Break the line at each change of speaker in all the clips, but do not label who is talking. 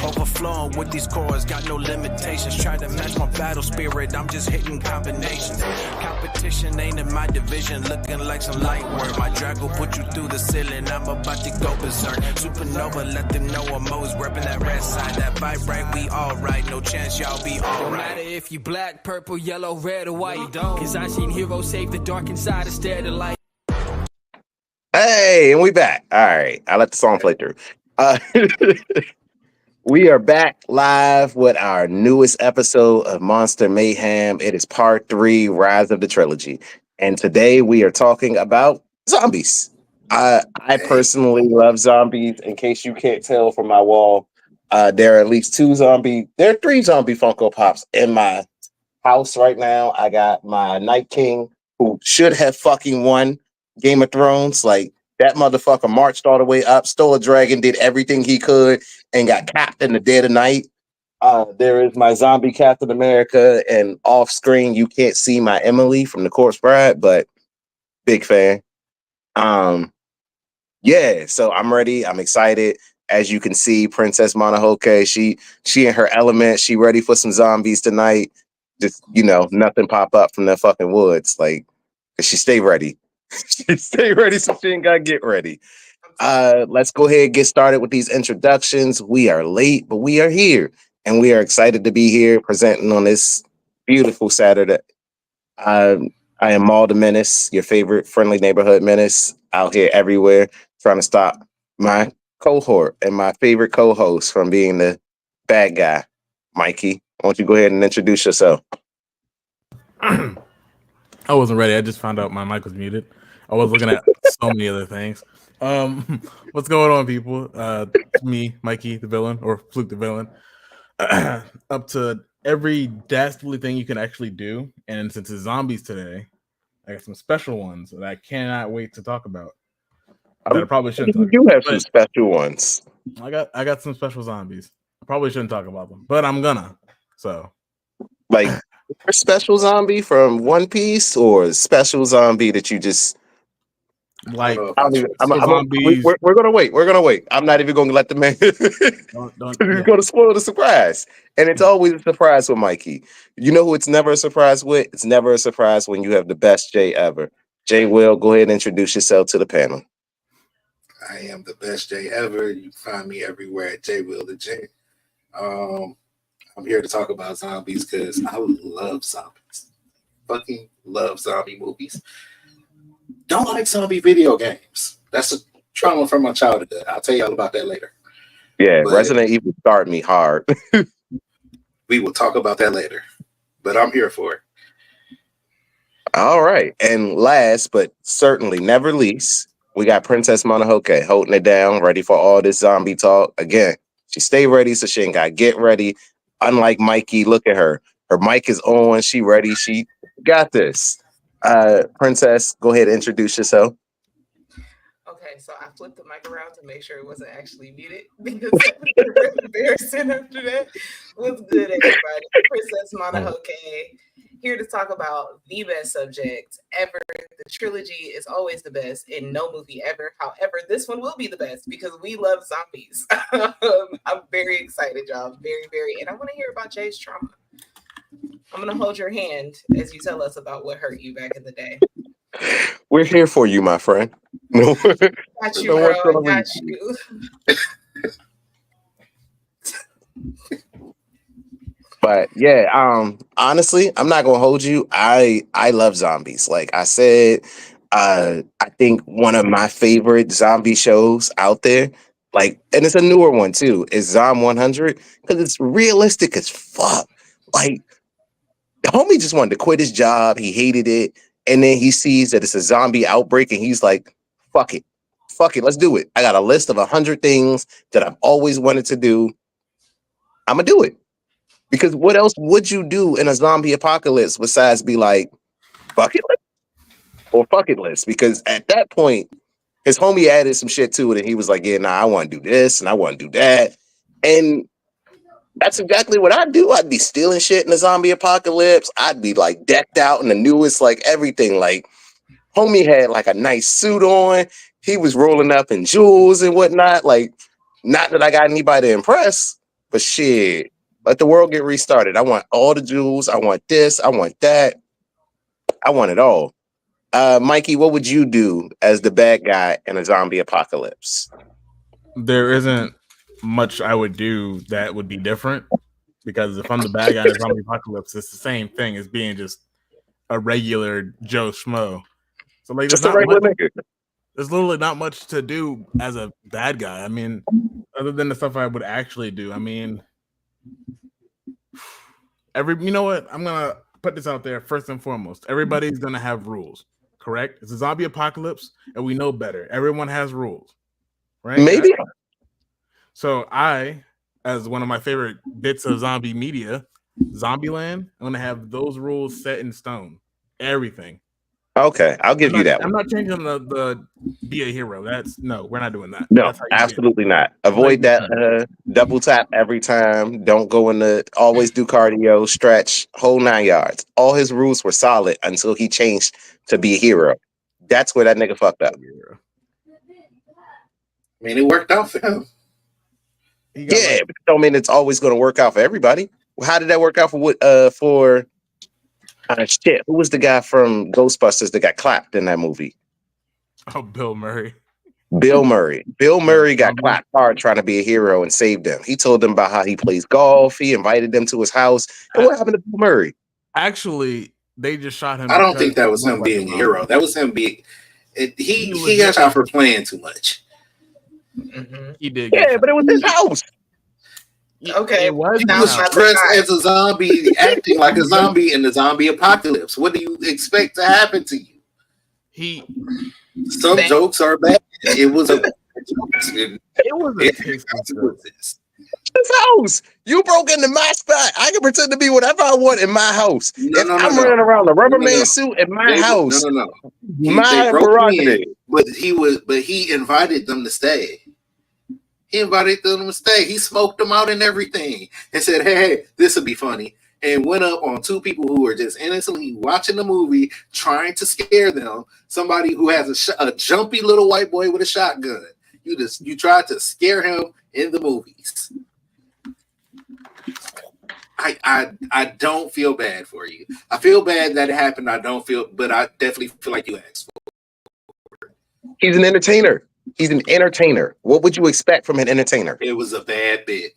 Overflowing with these chords, got no limitations. Try to match my battle spirit, I'm just hitting combinations. Competition ain't in my division, looking like some light work. My drag will put you through the ceiling, I'm about to go berserk. Supernova, let them know I'm always repping that red side. That vibe right, we all right, no chance y'all be alright.
Don't matter if you black, purple, yellow, red, or white. Cause I seen heroes save the dark inside instead of light.
Hey, and we back. All right, I let the song play through. We are back live with our newest episode of Monster Mayhem. It is part 3, Rise of the Trilogy. And today we are talking about zombies. I personally love zombies. In case you can't tell from my wall, there are at least 3 zombie Funko Pops in my house right now. I got my Night King, who should have fucking won Game of Thrones. Like, that motherfucker marched all the way up, stole a dragon, did everything he could, and got capped in the dead of night. There is my zombie Captain America, and off screen you can't see my Emily from the Corpse Bride, but big fan. Yeah, so I'm ready. I'm excited. As you can see, Princess Mononoke, she in her element. She ready for some zombies tonight. Just, nothing pop up from the fucking woods. Like, she stay ready. She stay ready, so she ain't gotta get ready. Let's go ahead and get started with these introductions. We are late, but we are here, and we are excited to be here presenting on this beautiful Saturday. I am Maul the Menace, your favorite friendly neighborhood menace, out here everywhere, trying to stop my cohort and my favorite co-host from being the bad guy. Mikey, why don't you go ahead and introduce yourself?
I wasn't ready. I just found out my mic was muted. I was looking at so many other things. What's going on, people? It's me, Mikey the villain, or Fluke the villain. Up to every dastardly thing you can actually do. And since it's zombies today, I got some special ones that I cannot wait to talk about. That I probably shouldn't talk about.
You have some special ones.
I got some special zombies. I probably shouldn't talk about them, but I'm gonna. So,
like, a special zombie from One Piece, or a special zombie that you just
like?
we're gonna wait. We're gonna wait. I'm not even gonna let the man. He's gonna spoil the surprise, and it's always a surprise with Mikey. You know who it's never a surprise with? It's never a surprise when you have the best Jay ever. Jay Will, go ahead and introduce yourself to the panel.
I am the best Jay ever. You can find me everywhere at Jay Will the J. I'm here to talk about zombies because I love zombies. Fucking love zombie movies. Don't like zombie video games. That's a trauma from my childhood. I'll tell you all about that later.
Yeah, but Resident Evil started me hard.
We will talk about that later. But I'm here for it.
All right. And last but certainly never least, we got Princess Mononoke holding it down, ready for all this zombie talk. Again, she stay ready, so she ain't got to get ready. Unlike Mikey, look at her. Her mic is on. She ready. She got this. Princess, go ahead and introduce yourself.
Okay, so I flipped the mic around to make sure it wasn't actually muted because that was embarrassing after that. What's good, everybody? Princess Mononoke, here to talk about the best subject ever. The trilogy is always the best in no movie ever. However, this one will be the best because we love zombies. I'm very excited, y'all. Very, very. And I want to hear about Jay's trauma. I'm going to hold your hand as you tell us about what hurt you back in the day.
We're here for you, my friend.
Got you, bro. Got you.
But yeah, honestly, I'm not gonna hold you. I love zombies. Like I said, I think one of my favorite zombie shows out there, like, and it's a newer one too, is Zom 100, because it's realistic as fuck. Like, the homie just wanted to quit his job. He hated it. And then he sees that it's a zombie outbreak and he's like, fuck it. Fuck it. Let's do it. I got a list of 100 things that I've always wanted to do. I'm going to do it. Because what else would you do in a zombie apocalypse besides be like, bucket list or bucket list? Because at that point, his homie added some shit to it. And he was like, yeah, nah, I want to do this and I want to do that. And that's exactly what I'd do. I'd be stealing shit in the zombie apocalypse. I'd be like decked out in the newest, like everything. Like, homie had like a nice suit on. He was rolling up in jewels and whatnot. Like, not that I got anybody to impress, But shit, let the world get restarted. I want all the jewels. I want this. I want that. I want it all. Mikey, what would you do as the bad guy in a zombie apocalypse?
There isn't much I would do that would be different, because if I'm the bad guy in a zombie apocalypse, it's the same thing as being just a regular Joe Schmo. So like,
Just a regular nigga.
There's literally not much to do as a bad guy. I mean, other than the stuff I would actually do. I mean, you know what? I'm gonna put this out there first and foremost. Everybody's gonna have rules, correct? It's a zombie apocalypse, and we know better. Everyone has rules, right?
Maybe.
So I, as one of my favorite bits of zombie media, Zombieland, I'm gonna have those rules set in stone. Everything.
Okay, I'll give you that.
I'm not changing the be a hero. We're not doing that.
No, absolutely not. Avoid that double tap every time. Don't go always do cardio, stretch, whole 9 yards. All his rules were solid until he changed to be a hero. That's where that nigga fucked up.
I mean, it worked out for him.
Yeah, but don't mean it's always going to work out for everybody. How did that work out for shit? Who was the guy from Ghostbusters that got clapped in that movie?
Oh, Bill Murray.
Bill Murray got clapped hard trying to be a hero and saved them. He told them about how he plays golf. He invited them to his house. And what happened to Bill Murray?
Actually, they just shot him.
I don't think that was him being a hero. That was him being. He got shot for playing too much.
Mm-hmm.
He did.
Yeah, but it was his house.
Okay,
he was dressed as a zombie, acting like a zombie in the zombie apocalypse. What do you expect to happen to you? Some jokes are bad. It was a
his house. You broke into my spot. I can pretend to be whatever I want in my house. I'm running around the rubberman suit in my house. My prerogative.
But he invited them to stay. He invited them to stay. He smoked them out and everything and said, hey, this will be funny. And went up on two people who were just innocently watching the movie, trying to scare them. Somebody who has a jumpy little white boy with a shotgun. You tried to scare him in the movies. I don't feel bad for you. I feel bad that it happened. But I definitely feel like you asked for it.
He's an entertainer. He's an entertainer. What would you expect from an entertainer?
It was a bad bit.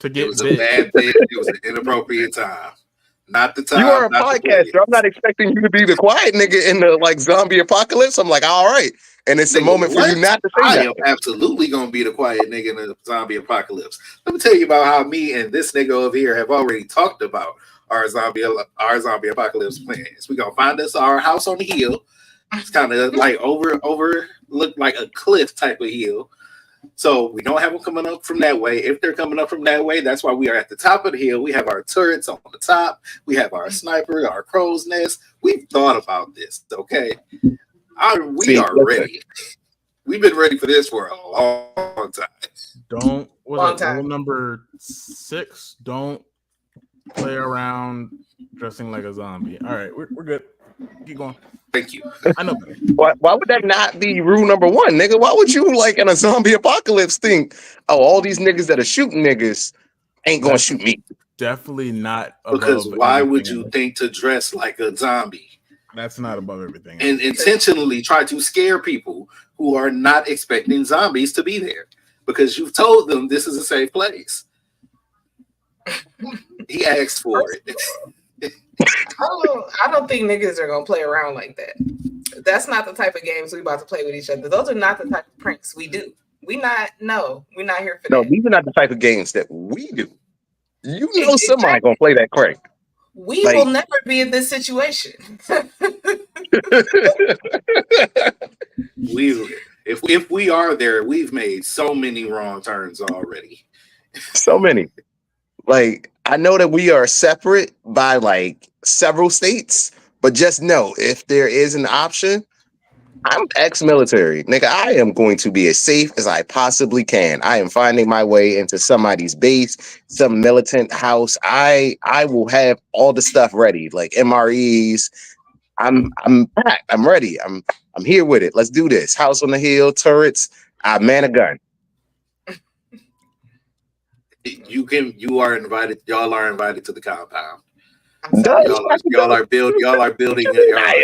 It
was a bad bit. It was an inappropriate time. Not the time.
You are a podcaster. I'm not expecting you to be the quiet nigga in the zombie apocalypse. I'm like, all right. And it's a moment for you not to say that.
I am absolutely going to be the quiet nigga in the zombie apocalypse. Let me tell you about how me and this nigga over here have already talked about our zombie apocalypse plans. We're going to find us our house on the hill. It's kind of like look like a cliff type of hill. So we don't have them coming up from that way. If they're coming up from that way, that's why we are at the top of the hill. We have our turrets on the top. We have our sniper, our crow's nest. We've thought about this, okay? We are ready. We've been ready for this for a long time.
Rule number 6, don't play around dressing like a zombie. All right, we're good. Keep going.
Thank you.
I know.
Why would that not be rule number 1, nigga? Why would you, in a zombie apocalypse, think, oh, all these niggas that are shooting niggas ain't gonna shoot me?
Definitely not.
Because why would you think to dress like a zombie?
That's not above everything.
And intentionally try to scare people who are not expecting zombies to be there because you've told them this is a safe place. He asked for it.
I don't think niggas are gonna play around like that. That's not the type of games we about to play with each other. Those are not the type of pranks we do. We're not here for that.
No, these are not the type of games that we do. You know somebody gonna play that crank.
We will never be in this situation.
If we are there, we've made so many wrong turns already.
So many. I know that we are separate by several states, but just know if there is an option, I'm ex-military. Nigga, I am going to be as safe as I possibly can. I am finding my way into somebody's base, some militant house. I will have all the stuff ready, like MREs. I'm packed. I'm ready. I'm here with it. Let's do this. House on the hill, turrets. I man a gun.
You are invited. Y'all are invited to the compound.
I'm sorry.
Y'all are building.
I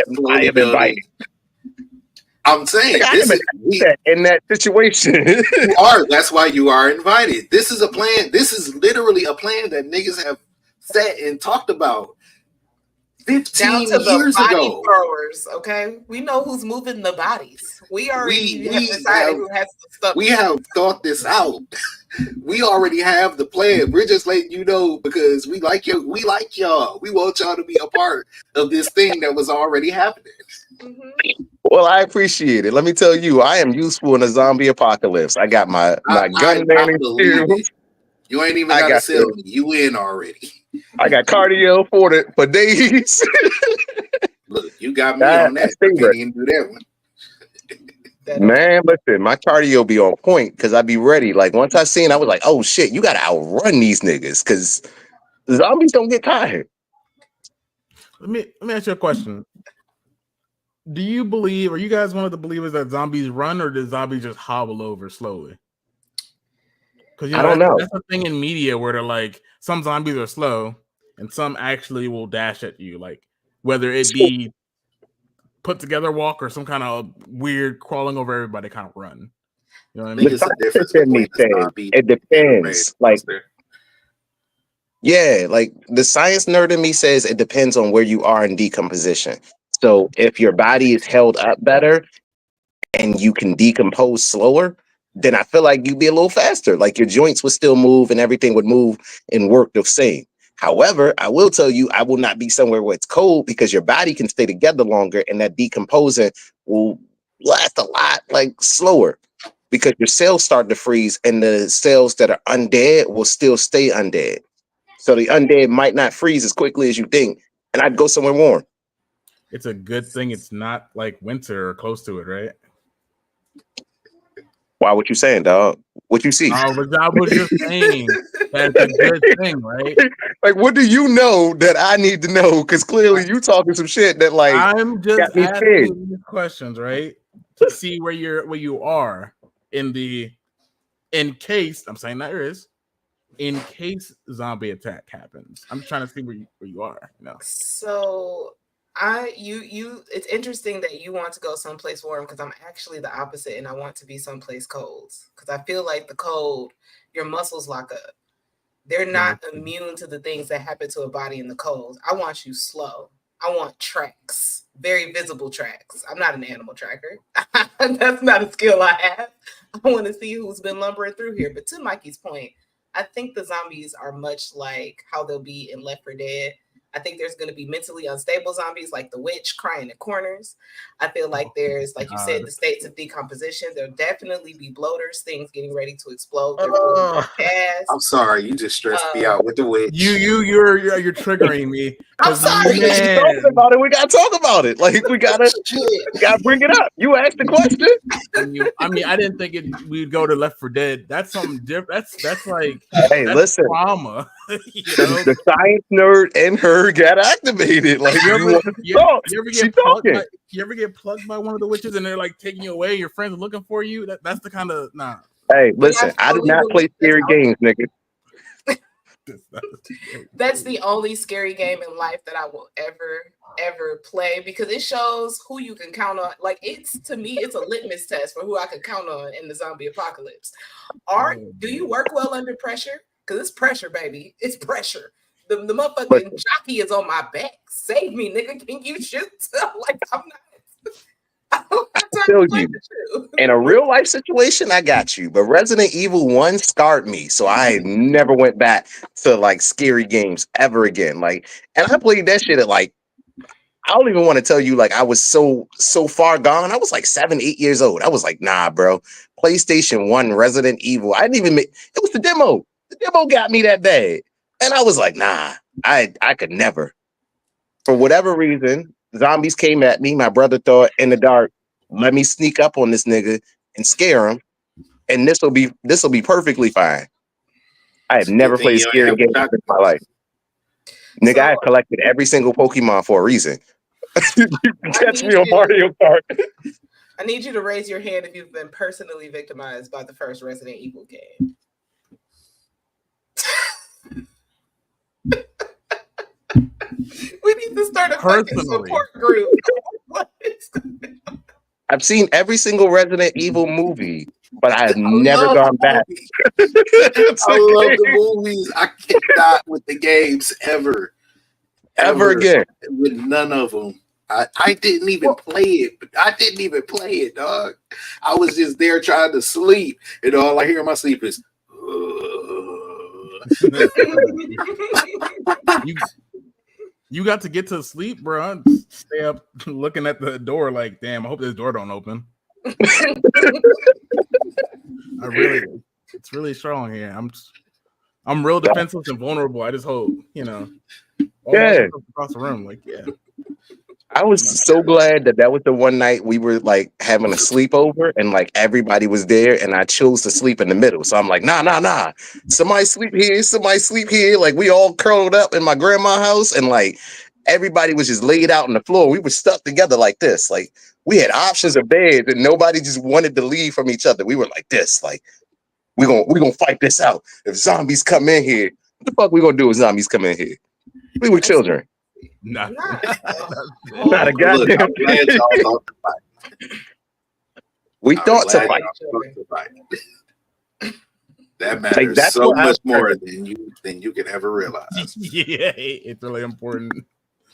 Slowly
am
building.
invited.
I'm saying
I
this
am
is
in that situation.
you are. That's why you are invited. This is a plan. This is literally a plan that niggas have sat and talked about
Down
15
to the
years
body
ago.
throwers, okay? We know who's moving the bodies. We already have decided who has the stuff.
We have thought this out. We already have the plan. We're just letting you know because we like y'all. We want y'all to be a part of this thing that was already happening.
Mm-hmm.
Well, I appreciate it. Let me tell you, I am useful in a zombie apocalypse. I got my gun
I
manning
believe
skills.
it. You ain't even
I
gotta
got
sell me. You in already.
I got cardio for days.
Look, you got me on that. I can't even do that one.
Man, listen, my cardio be on point because I be ready. Like once I seen, I was like, oh shit, you gotta outrun these niggas because zombies don't get tired.
Let me ask you a question. Do you believe, are you guys one of the believers that zombies run or do zombies just hobble over slowly? Because
I don't know.
That's a thing in media where they're like, some zombies are slow and some actually will dash at you, like whether it be put together walk or some kind of weird crawling over everybody kind of run. You know what I mean?
It's a difference between the zombie.
It depends. Like the science nerd in me says it depends on where you are in decomposition. So if your body is held up better and you can decompose slower, then I feel like you'd be a little faster. Like your joints would still move and everything would move and work the same. However, I will tell you, I will not be somewhere where it's cold because your body can stay together longer and that decomposing will last a lot like slower because your cells start to freeze and the cells that are undead will still stay undead. So the undead might not freeze as quickly as you think. And I'd go somewhere warm.
It's a good thing it's not like winter or close to it, right?
Why? What you saying, dog? What you see?
I was just saying that's a good thing, right?
Like, what do you know that I need to know? Because clearly you talking some shit that like
I'm just
got me
asking
scared.
you questions, right? To see where you are in case I'm saying that there is in case zombie attack happens. I'm trying to see where you are. You know?
So it's interesting that you want to go someplace warm because I'm actually the opposite and I want to be someplace cold because I feel like the cold, your muscles lock up. They're not immune to the things that happen to a body in the cold. I want you slow. I want tracks, very visible tracks. I'm not an animal tracker. That's not a skill I have. I want to see who's been lumbering through here. But to Mikey's point, I think the zombies are much like how they'll be in Left 4 Dead. I think there's going to be mentally unstable zombies like the witch crying in corners. I feel like there's, like you said, the states of decomposition. There'll definitely be bloaters, things getting ready to explode.
I'm sorry, you just stressed me out with the witch.
You're triggering me.
I'm sorry.
Talking about it, we gotta talk about it. Like we gotta bring it up. You asked the question.
I didn't think we'd go to Left 4 Dead. That's something different. That's like
listen,
trauma.
The science nerd and her got activated. Like you
ever get plugged by one of the witches and they're like taking you away? Your friends are looking for you. That's the kind of nah.
Hey, listen, I do not play scary games, nigga.
That's the only scary game in life that I will ever play because it shows who you can count on. Like to me, it's a litmus test for who I can count on in the zombie apocalypse. Do you work well under pressure? Because it's pressure, baby. It's pressure. The motherfucking jockey is on my back. Save me, nigga. Can you shoot? Like I'm not. I
feel you. In a real life situation, I got you. But Resident Evil 1 scarred me. So I never went back to like scary games ever again. Like, and I played that shit at like, I don't even want to tell you, like, I was so far gone. I was like 7, 8 years old. I was like, nah, bro. PlayStation 1 Resident Evil. I didn't even it was the demo. The demo got me that bad. And I was like, nah, I could never. For whatever reason, zombies came at me. My brother thought in the dark, let me sneak up on this nigga and scare him. And this will be perfectly fine. I have never played a scary game in my life. Nigga, I have collected every single Pokemon for a reason. You can catch me on Mario Kart.
I need you to raise your hand if you've been personally victimized by the first Resident Evil game. fucking support group. What is going on?
I've seen every single Resident Evil movie, but I have never gone back.
I love the movies. I cannot with the games ever
again.
with none of them. I didn't even play it. I didn't even play it, dog. I was just there trying to sleep, and all I hear in my sleep is.
You got to get to sleep, bro. Stay up looking at the door like, damn, I hope this door don't open. It's really strong here. I'm real defenseless and vulnerable. I just hope, all across the room, like, yeah.
I was so glad that was the one night we were like having a sleepover and like everybody was there and I chose to sleep in the middle. So I'm like, nah. Somebody sleep here. Like we all curled up in my grandma's house and like everybody was just laid out on the floor. We were stuck together like this. Like we had options of beds and nobody just wanted to leave from each other. We were like this, like we're gonna fight this out. If zombies come in here, what the fuck we gonna do if zombies come in here? We were children.
Not
a goddamn We thought to fight.
That matters like, so much more than you can ever realize.
Yeah, it's really important.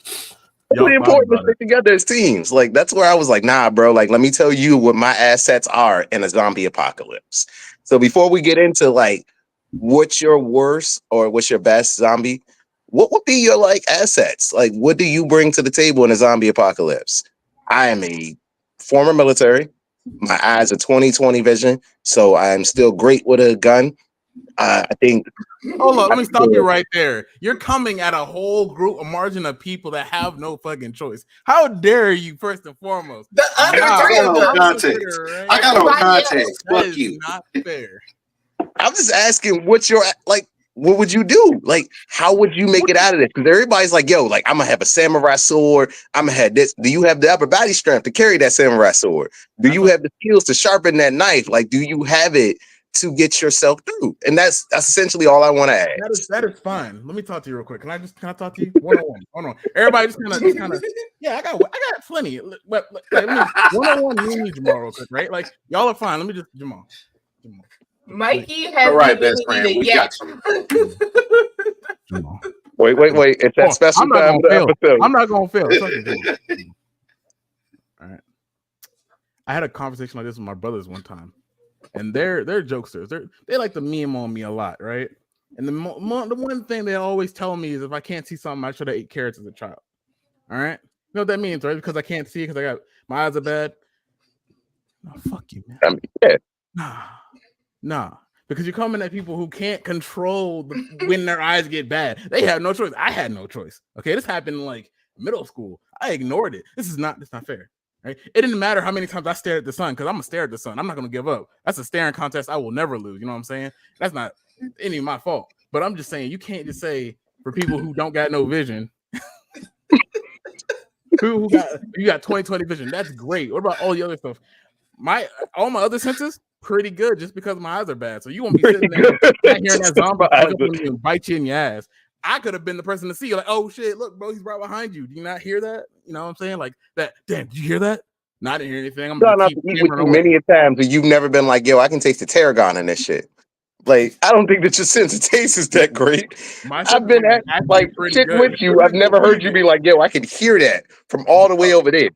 It's really important to stick together as teams. Like that's where I was like, nah, bro. Like, let me tell you what my assets are in a zombie apocalypse. So before we get into like what's your worst or what's your best zombie, what would be your like assets? Like, what do you bring to the table in a zombie apocalypse? I am a former military. My eyes are 20/20 vision, so I am still great with a gun. I think.
Hold on, let me stop you right there. You're coming at a whole group, a margin of people that have no fucking choice. How dare you? First and foremost,
I got no context. Right? I got no context. Fuck you.
Not fair.
I'm just asking, what's your like? What would you do? Like, how would you make it out of this? Because everybody's like, yo, like, I'm going to have a samurai sword. I'm going to have this. Do you have the upper body strength to carry that samurai sword? Do you have the skills to sharpen that knife? Like, do you have it to get yourself through? And that's essentially all I want to add.
That is fine. Let me talk to you real quick. Can I talk to you? One-on-one. Hold on. Everybody just kind of, yeah, I got plenty. But like, one-on-one, me and Jamal real quick, right? Like, y'all are fine. Let me just, Jamal.
Mikey has
all right, best friend. We got you.
Wait. It's that special time of the episode.
I'm not gonna fail. All right. I had a conversation like this with my brothers one time, and they're jokesters. They like to meme on me a lot, right? And the one thing they always tell me is if I can't see something, I should have ate carrots as a child. All right, you know what that means, right? Because I can't see because I got my eyes are bad. No, fuck you, man.
Yeah.
Nah, because you're coming at people who can't control when their eyes get bad. They have no choice. I had no choice. Okay, this happened in like middle school. I ignored it. This is not fair. Right? It didn't matter how many times I stared at the sun because I'm gonna stare at the sun. I'm not gonna give up. That's a staring contest I will never lose. You know what I'm saying? That's not any of my fault. But I'm just saying you can't just say for people who don't got no vision. who got 20/20 vision? That's great. What about all the other stuff? All my other senses. Pretty good just because my eyes are bad. So you won't be sitting there hearing that zombie and bite you in your ass. I could have been the person to see like, oh shit, look, bro, he's right behind you. Do you not hear that? You know what I'm saying? Like that. Damn, did you hear that? No, I didn't hear anything. I'm gonna keep
with you many a times and you've never been like, yo, I can taste the tarragon in this shit. Like, I don't think that your sense of taste is that great. I've been at like shit with you. I've never heard you be like, yo, I can hear that from all the way over there.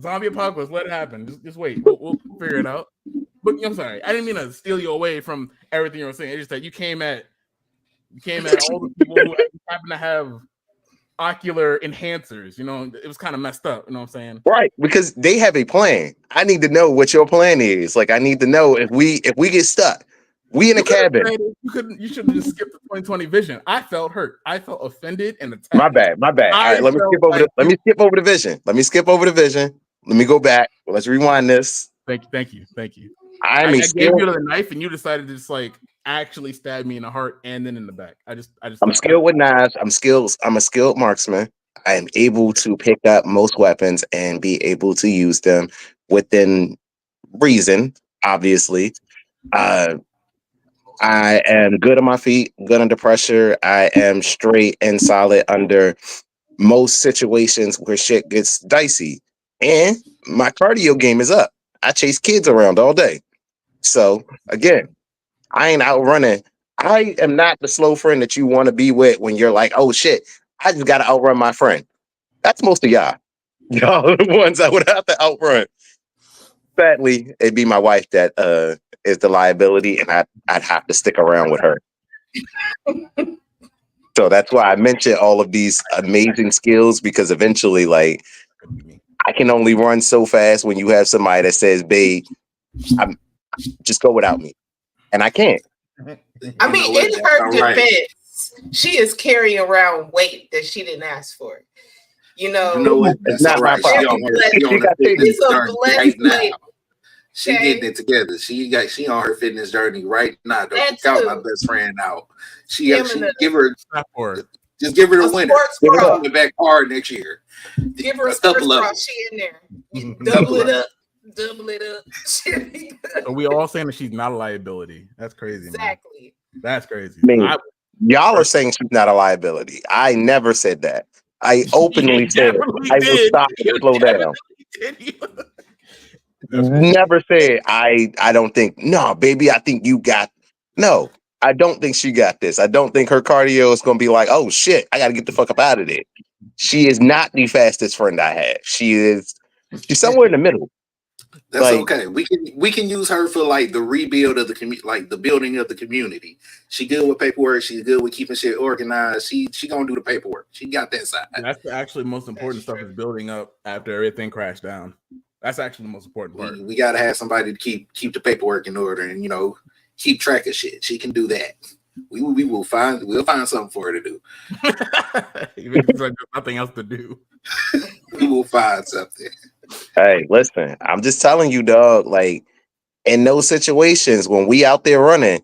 Zombie apocalypse, let it happen. Just wait. We'll figure it out. But I'm sorry, I didn't mean to steal you away from everything you were saying. It's just that you came at all the people who happen to have ocular enhancers. You know, it was kind of messed up. You know what I'm saying?
Right, because they have a plan. I need to know what your plan is. Like, I need to know if we get stuck. We in a cabin.
You should have just skipped the 20/20 vision. I felt hurt. I felt offended and attacked.
My bad. All right, let me skip over the vision. Let me go back. Let's rewind this.
Thank you.
I
gave you the knife, and you decided to just like actually stab me in the heart and then in the back. I'm
skilled with knives. I'm a skilled marksman. I am able to pick up most weapons and be able to use them within reason. Obviously, I am good on my feet, good under pressure. I am straight and solid under most situations where shit gets dicey. And my cardio game is up. I chase kids around all day. So again, I ain't outrunning. I am not the slow friend that you want to be with when you're like, oh shit, I just gotta outrun my friend. That's most of y'all. Y'all are the ones I would have to outrun. Sadly, it'd be my wife that is the liability, and I'd have to stick around with her. So that's why I mentioned all of these amazing skills, because eventually, like, I can only run so fast when you have somebody that says, babe, just go without me. And I can't.
I mean, in her defense, she is carrying around weight that she didn't ask for. You know
what? That's not right. She's on her fitness journey right now. She getting it together. She on her fitness journey right now. Don't count my best friend out. She give her just give her the winner. Give her the back hard next year.
Give her a couple of she in there. Double it up. Double it up.
So we all saying that she's not a liability. That's crazy.
Exactly.
Man. That's crazy.
I mean, y'all are saying she's not a liability. I never said that. I openly said I will stop and slow down. Never said I don't think, no, baby, I think you got, no, I don't think she got this. I don't think her cardio is going to be like, oh shit, I got to get the fuck up out of there. She is not the fastest friend I have. She's somewhere in the middle.
That's like, okay. We can use her for like the rebuild of the community, like the building of the community. She good with paperwork. She's good with keeping shit organized. She gonna do the paperwork. She got that side.
That's actually most important stuff is building up after everything crashed down. That's actually the most important part.
We gotta have somebody to keep the paperwork in order and keep track of shit. She can do that. We'll find something for her to do.
Even if there's nothing else to do.
We will find something.
Hey, listen, I'm just telling you, dog, like in those situations when we out there running,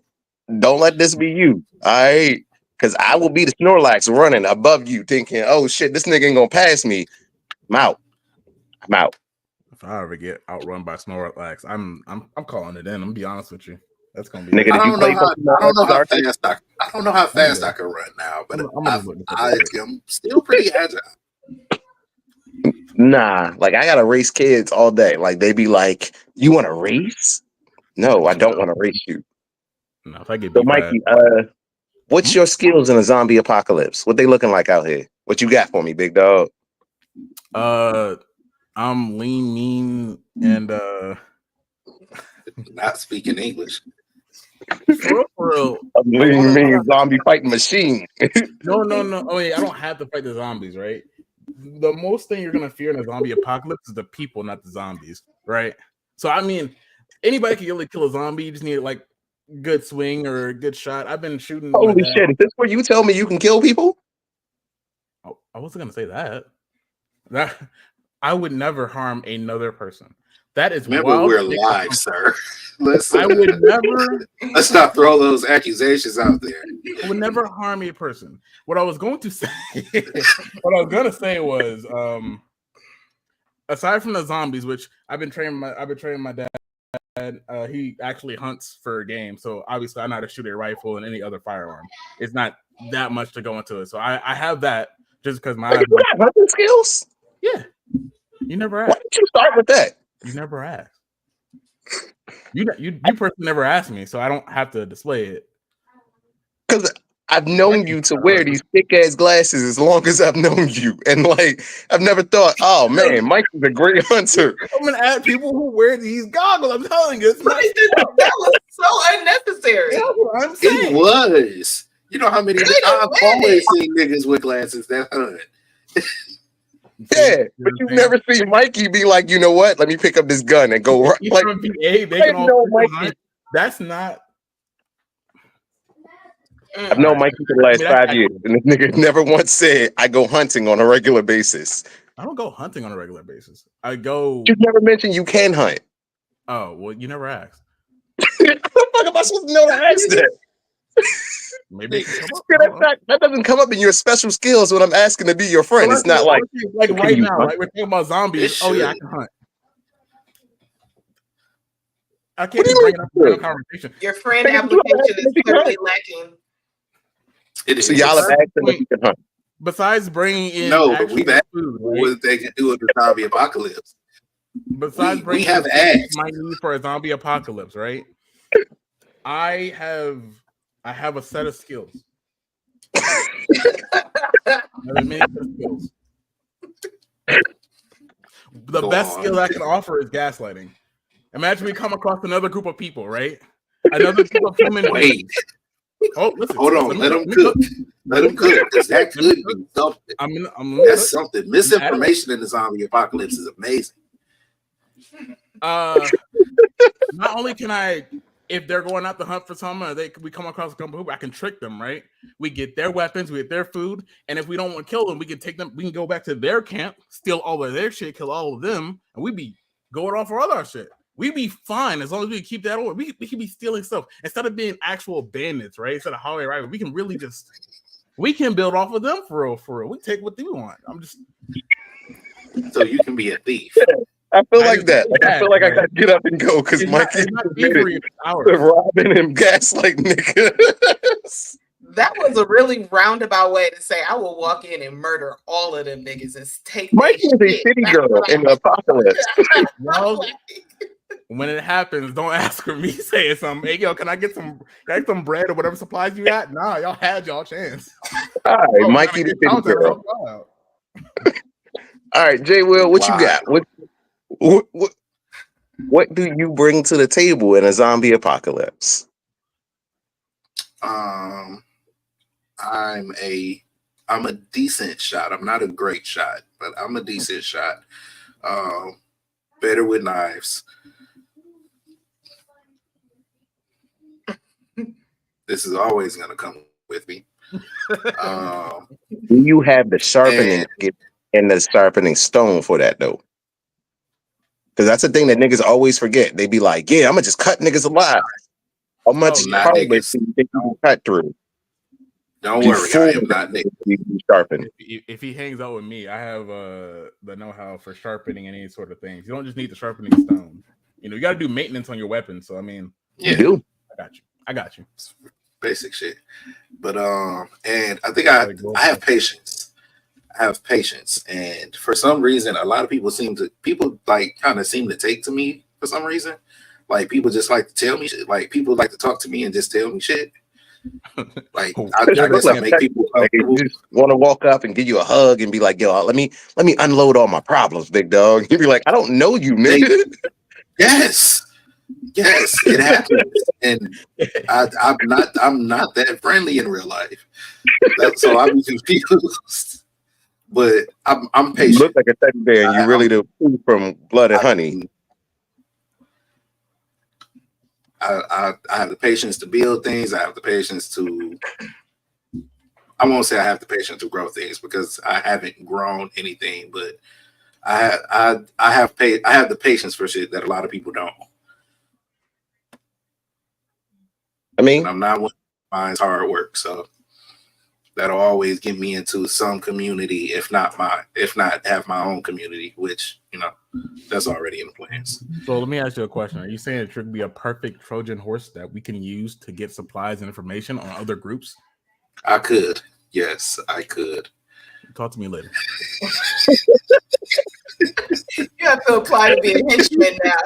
don't let this be you. All right. Because I will be the Snorlax running above you thinking, oh shit, this nigga ain't gonna pass me. I'm out.
If I ever get outrun by Snorlax, I'm calling it in. I'm gonna be honest with you. That's gonna be.
Nigga,
I don't know how fast I can run now, but I'm still pretty agile.
Nah, like I gotta race kids all day. Like they be like, "You want to race?" No, I don't want to race you.
No, if I get
so, Mikey, what's your skills in a zombie apocalypse? What they looking like out here? What you got for me, big dog?
I'm lean, mean, and
not speaking English.
For real.
I'm lean, mean, zombie fighting machine.
No. Oh yeah, I don't have to fight the zombies, right? The most thing you're gonna fear in a zombie apocalypse is the people, not the zombies, right? So I mean, anybody can really kill a zombie. You just need like good swing or a good shot. I've been shooting.
Holy shit! Is this where you tell me you can kill people?
Oh, I wasn't gonna say that. That I would never harm another person. That is
remember we're live, sir. Listen,
I would never.
Let's not throw those accusations out there.
I would never harm a person. What I was going to say, was, aside from the zombies, which I've been training my dad. He actually hunts for a game, so obviously I know how to shoot a rifle and any other firearm. It's not that much to go into it, so I have that just because my
hunting skills.
Yeah, you never asked.
Why did you start with that?
You never asked. You personally never asked me, so I don't have to display it.
Because I've known you to wear these thick ass glasses as long as I've known you, and like I've never thought, oh man, Mike is a great hunter.
I'm gonna add people who wear these goggles. I'm telling you,
that was so unnecessary.
That's what I'm saying.
It was. You know how many? I've always seen niggas with glasses that hunt.
Yeah, but you've never seen Mikey be like, you know what? Let me pick up this gun and go. Like,
Mikey. That's not.
I've known Mikey for the last 5 years, and this nigga never once said, I go hunting on a regular basis.
I don't go hunting on a regular basis. I go.
You never mentioned you can hunt.
Oh, well, you never asked.
What the fuck am I supposed to know to ask that?
Maybe
that doesn't come up in your special skills when I'm asking to be your friend. It's not like
right now, right? We're talking about zombies. Oh yeah, I can hunt. I can't bring it up in a conversation.
Your friend application is clearly lacking.
So y'all have asked him if he can hunt.
Besides bringing in
No, but we've
actual
asked
food, right?
what they can do with the zombie apocalypse.
Besides
We
bringing
have
the food you
asked.
might need for a zombie apocalypse, right? I have a set of skills. I have many set of skills. The
Go
best
on.
skill I can offer is gaslighting. Imagine we come across another group of people, right? Another group of human beings.
Wait,
Oh, listen.
hold on. Let them cook. Let them cook, because that could be something. That's something. Misinformation in the zombie apocalypse is amazing.
Not only can I, if they're going out to hunt for someone, we come across a couple of people, I can trick them, right? We get their weapons, we get their food, and if we don't want to kill them, we can take them. We can go back to their camp, steal all of their shit, kill all of them, and we be going off for other shit. We'd be fine as long as we keep that order. We can be stealing stuff instead of being actual bandits, right? Instead of highway rivals, we can really we can build off of them for real. We take what they want.
So you can be a thief.
I feel like that. I feel like I gotta get up and go because Mikey robbing and gaslight niggas.
That was a really roundabout way to say I will walk in and murder all of them niggas and take.
Mikey is a city girl in the apocalypse.
Well, when it happens, don't ask for me saying something. Hey, yo, can I get some bread or whatever supplies you got? Nah, y'all had y'all chance.
All right, Mikey the city girl. All right, J. Will, what you got? What do you bring to the table in a zombie apocalypse?
I'm a decent shot. I'm not a great shot, but I'm a decent shot. Better with knives. This is always gonna come with me.
Do you have the sharpening and the sharpening stone for that though? Because that's the thing that niggas always forget. They be like, "Yeah, I'm gonna just cut niggas alive." How much hardware do you think you can cut through?
Don't worry, I am not
sharpened.
If he hangs out with me, I have the know-how for sharpening any sort of things. You don't just need the sharpening stone. You got to do maintenance on your weapon. So I mean,
you do.
I got you.
Basic shit. But and I think I have patience. I have patience, and for some reason, a lot of people kind of seem to take to me for some reason. Like people just like to tell me shit. Like people like to talk to me and just tell me shit. Like I guess I make people
like you just want to walk up and give you a hug and be like, "Yo, let me unload all my problems, big dog." You'd be like, "I don't know you, nigga."
Yes, it happens, and I'm not that friendly in real life. So I'm confused. But I'm patient.
You look like a teddy bear. You really do food from blood and honey.
I have the patience to build things. I have the patience to. I won't say I have the patience to grow things because I haven't grown anything, but I have the patience for shit that a lot of people don't.
I mean,
and I'm not one. Mine's hard work, so that'll always get me into some community, if not have my own community, which that's already in the plans.
So let me ask you a question: are you saying it should be a perfect Trojan horse that we can use to get supplies and information on other groups?
I could. Yes, I could.
Talk to me later.
You have to apply to be a henchman now.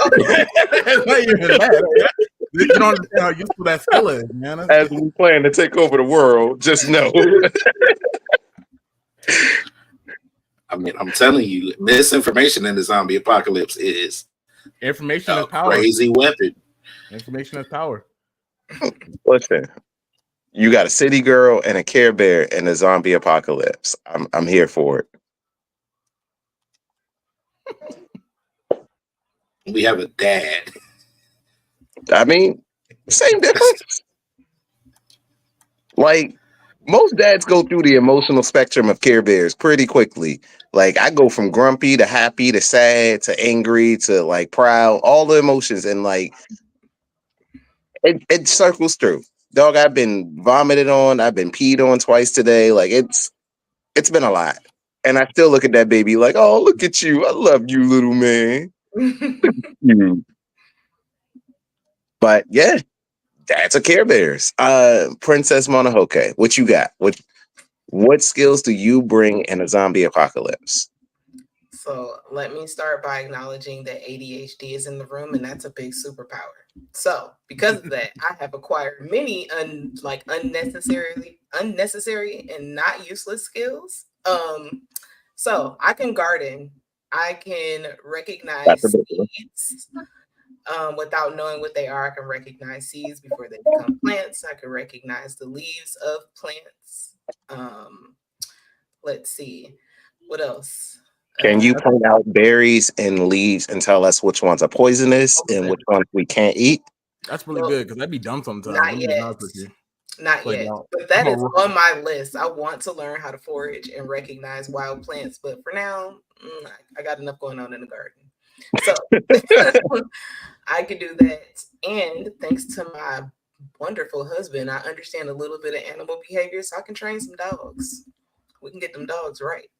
You don't understand how useful that skill is, man.
As we plan to take over the world, just know.
I mean, I'm telling you, misinformation in the zombie apocalypse is
information is power.
Crazy weapon.
Information is power.
Listen, you got a city girl and a Care Bear in a zombie apocalypse. I'm here for it.
We have a dad.
I mean, same difference. Like, most dads go through the emotional spectrum of Care Bears pretty quickly. Like, I go from grumpy to happy to sad to angry to like proud, all the emotions, and like it circles through. Dog, I've been vomited on, I've been peed on twice today. Like it's been a lot. And I still look at that baby like, oh, look at you. I love you, little man. But yeah, that's a Care Bears. Princess Mononoke, what you got? What What skills do you bring in a zombie apocalypse?
So let me start by acknowledging that ADHD is in the room, and that's a big superpower. So because of that, I have acquired many unnecessary and not useless skills. So I can garden. I can recognize
That's a big one.
seeds without knowing what they are. I can recognize seeds before they become plants. I can recognize the leaves of plants. Let's see, what else?
Can you point out berries and leaves and tell us which ones are poisonous and which ones we can't eat?
That's really good because that'd be dumb sometimes.
Not
I'm being
yet.
honest with you.
Not
Like,
yet,
no.
but that is on my list. I want to learn how to forage and recognize wild plants, but for now, I got enough going on in the garden. So I can do that. And thanks to my wonderful husband, I understand a little bit of animal behavior, so I can train some dogs. We can get them dogs right.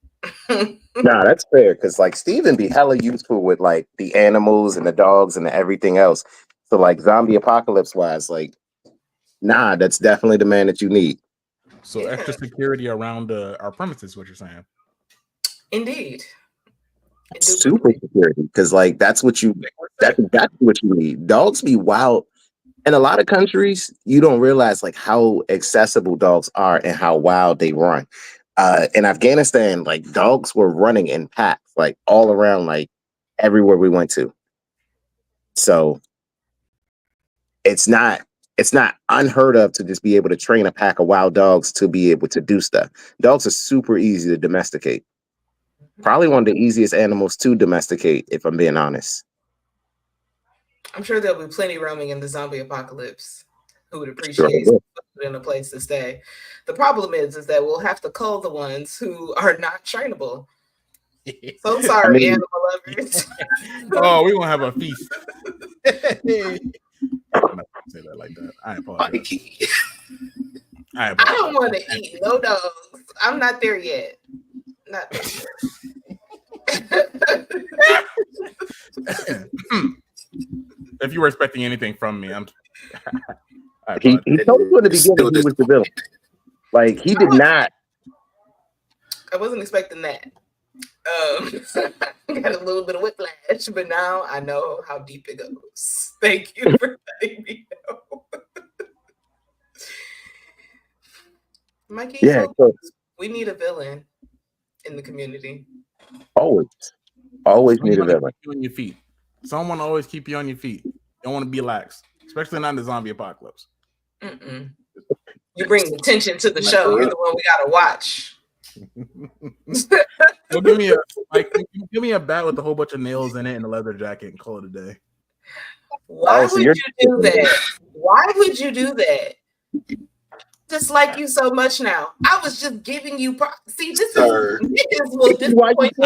Nah, that's fair because like Steven be hella useful with like the animals and the dogs and the everything else. So like zombie apocalypse wise, like nah, that's definitely the man that you need.
So extra security around our premises, what you're saying?
Indeed.
Super security because like that's exactly what you need. Dogs be wild. In a lot of countries, you don't realize like how accessible dogs are and how wild they run. In Afghanistan, like dogs were running in packs, like all around, like everywhere we went to. So it's not unheard of to just be able to train a pack of wild dogs to be able to do stuff. Dogs are super easy to domesticate. Probably one of the easiest animals to domesticate, if I'm being honest.
I'm sure there'll be plenty roaming in the zombie apocalypse who would appreciate in a place to stay. The problem is that we'll have to cull the ones who are not trainable. So sorry, animal lovers.
Oh, we won't have a feast. I'm not gonna say that like that. I apologize.
I don't want to eat no dogs. I'm not there yet. Not there
yet. If you were expecting anything from me,
he told you in the beginning he was the villain. Like he did not.
I wasn't expecting that. Got a little bit of whiplash, but now I know how deep it goes. Thank you for letting me know. Mikey,
yeah,
we need a villain in the community.
Always need a villain.
Keep you on your feet. Someone always keep you on your feet. Don't want to be lax, especially not in the zombie apocalypse.
You bring the tension to the show. You're the one we gotta watch.
Well, give me a bat with a whole bunch of nails in it and a leather jacket and call it a day.
Why would you do that? Why would you do that? Dislike you so much now. I was just giving you. See, this is
I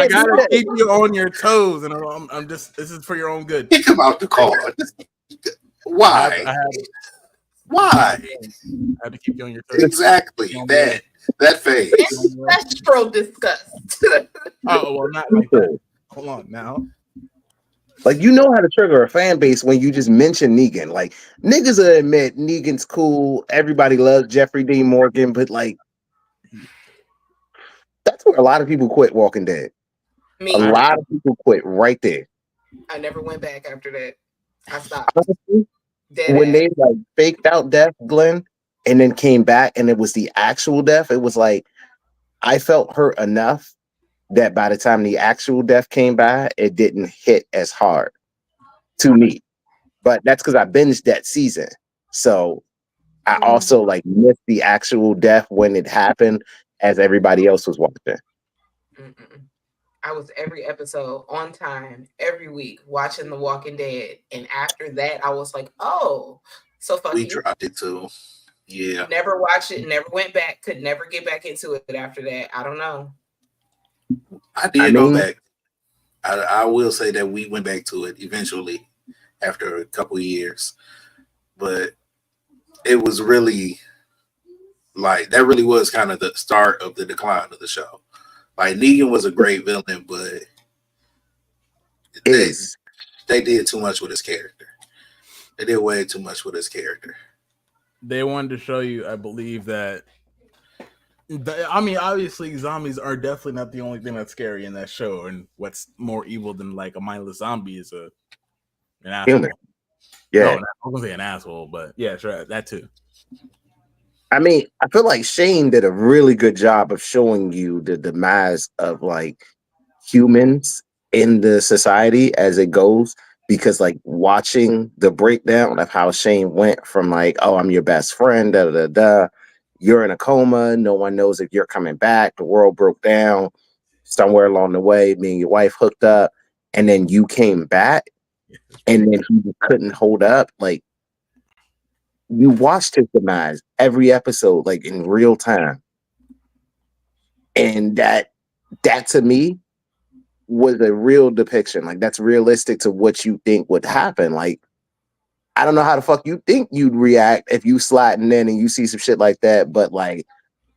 gotta keep you on your toes, and I'm just. This is for your own good.
Kick him out the car. Why? Why?
I had to keep you on your toes.
Exactly. That phase.
Ancestral disgust.
Oh well, not like that. Hold on now.
Like you know how to trigger a fan base when you just mention Negan. Like niggas will admit Negan's cool. Everybody loves Jeffrey Dean Morgan, but like that's where a lot of people quit Walking Dead. A lot of people quit right there.
I never went back after that. I stopped.
Honestly, when they like faked out death, Glenn, and then came back and it was the actual death, it was like I felt hurt enough that by the time the actual death came by, it didn't hit as hard to me. But that's because I binged that season. So I also like missed the actual death when it happened as everybody else was watching.
I was every episode on time, every week, watching The Walking Dead. And after that, I was like, oh, so fuck
we dropped it too. Yeah.
Never watched it, never went back, could never get back into it after that. I don't know.
I did go back. I will say that we went back to it eventually after a couple of years. But it was really like that really was kind of the start of the decline of the show. Like Negan was a great villain, but they did too much with his character. They did way too much with his character.
They wanted to show you, I believe, that I mean, obviously, zombies are definitely not the only thing that's scary in that show. And what's more evil than like a mindless zombie is an asshole.
Human.
No,
Yeah.
I won't say an asshole, but yeah, sure, that too.
I mean, I feel like Shane did a really good job of showing you the demise of like humans in the society as it goes. Because like watching the breakdown of how Shane went from like, oh, I'm your best friend, da da da da. You're in a coma. No one knows if you're coming back. The world broke down somewhere along the way. Me and your wife hooked up, and then you came back, and then he couldn't hold up. Like you watched his demise every episode, like in real time, and that to me was a real depiction. Like that's realistic to what you think would happen. Like I don't know how the fuck you think you'd react if you sliding in and you see some shit like that, but like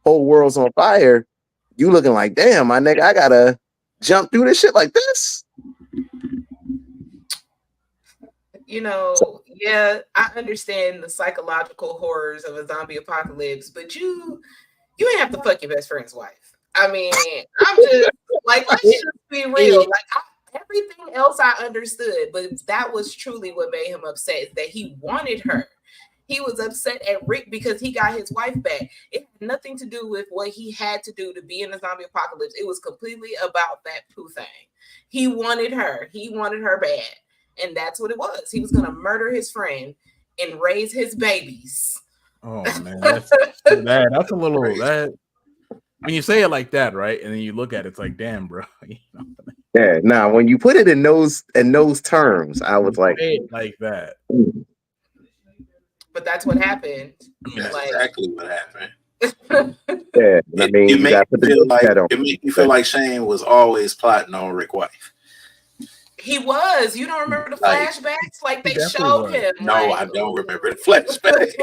whole world's on fire. You looking like, damn, my nigga, I gotta jump through this shit like this.
You know, yeah, I understand the psychological horrors of a zombie apocalypse, but you ain't have to fuck your best friend's wife. I mean, I'm just like, let's just be real. Like everything else I understood, but that was truly what made him upset, is that he wanted her. He was upset at Rick because he got his wife back. It had nothing to do with what he had to do to be in the zombie apocalypse. It was completely about that poo thing. He wanted her. He wanted her bad. And that's what it was. He was going to murder his friend and raise his babies.
Oh man, that's a little that. When you say it like that, right, and then you look at it, it's like, damn, bro.
Yeah. Now, when you put it in those terms, I was like,
that.
But that's what happened.
I mean, that's exactly what happened.
Yeah, I mean,
it made me feel like Shane was always plotting on Rick's wife.
He was. You don't remember the flashbacks? Like they showed him.
No, I don't remember the flashbacks.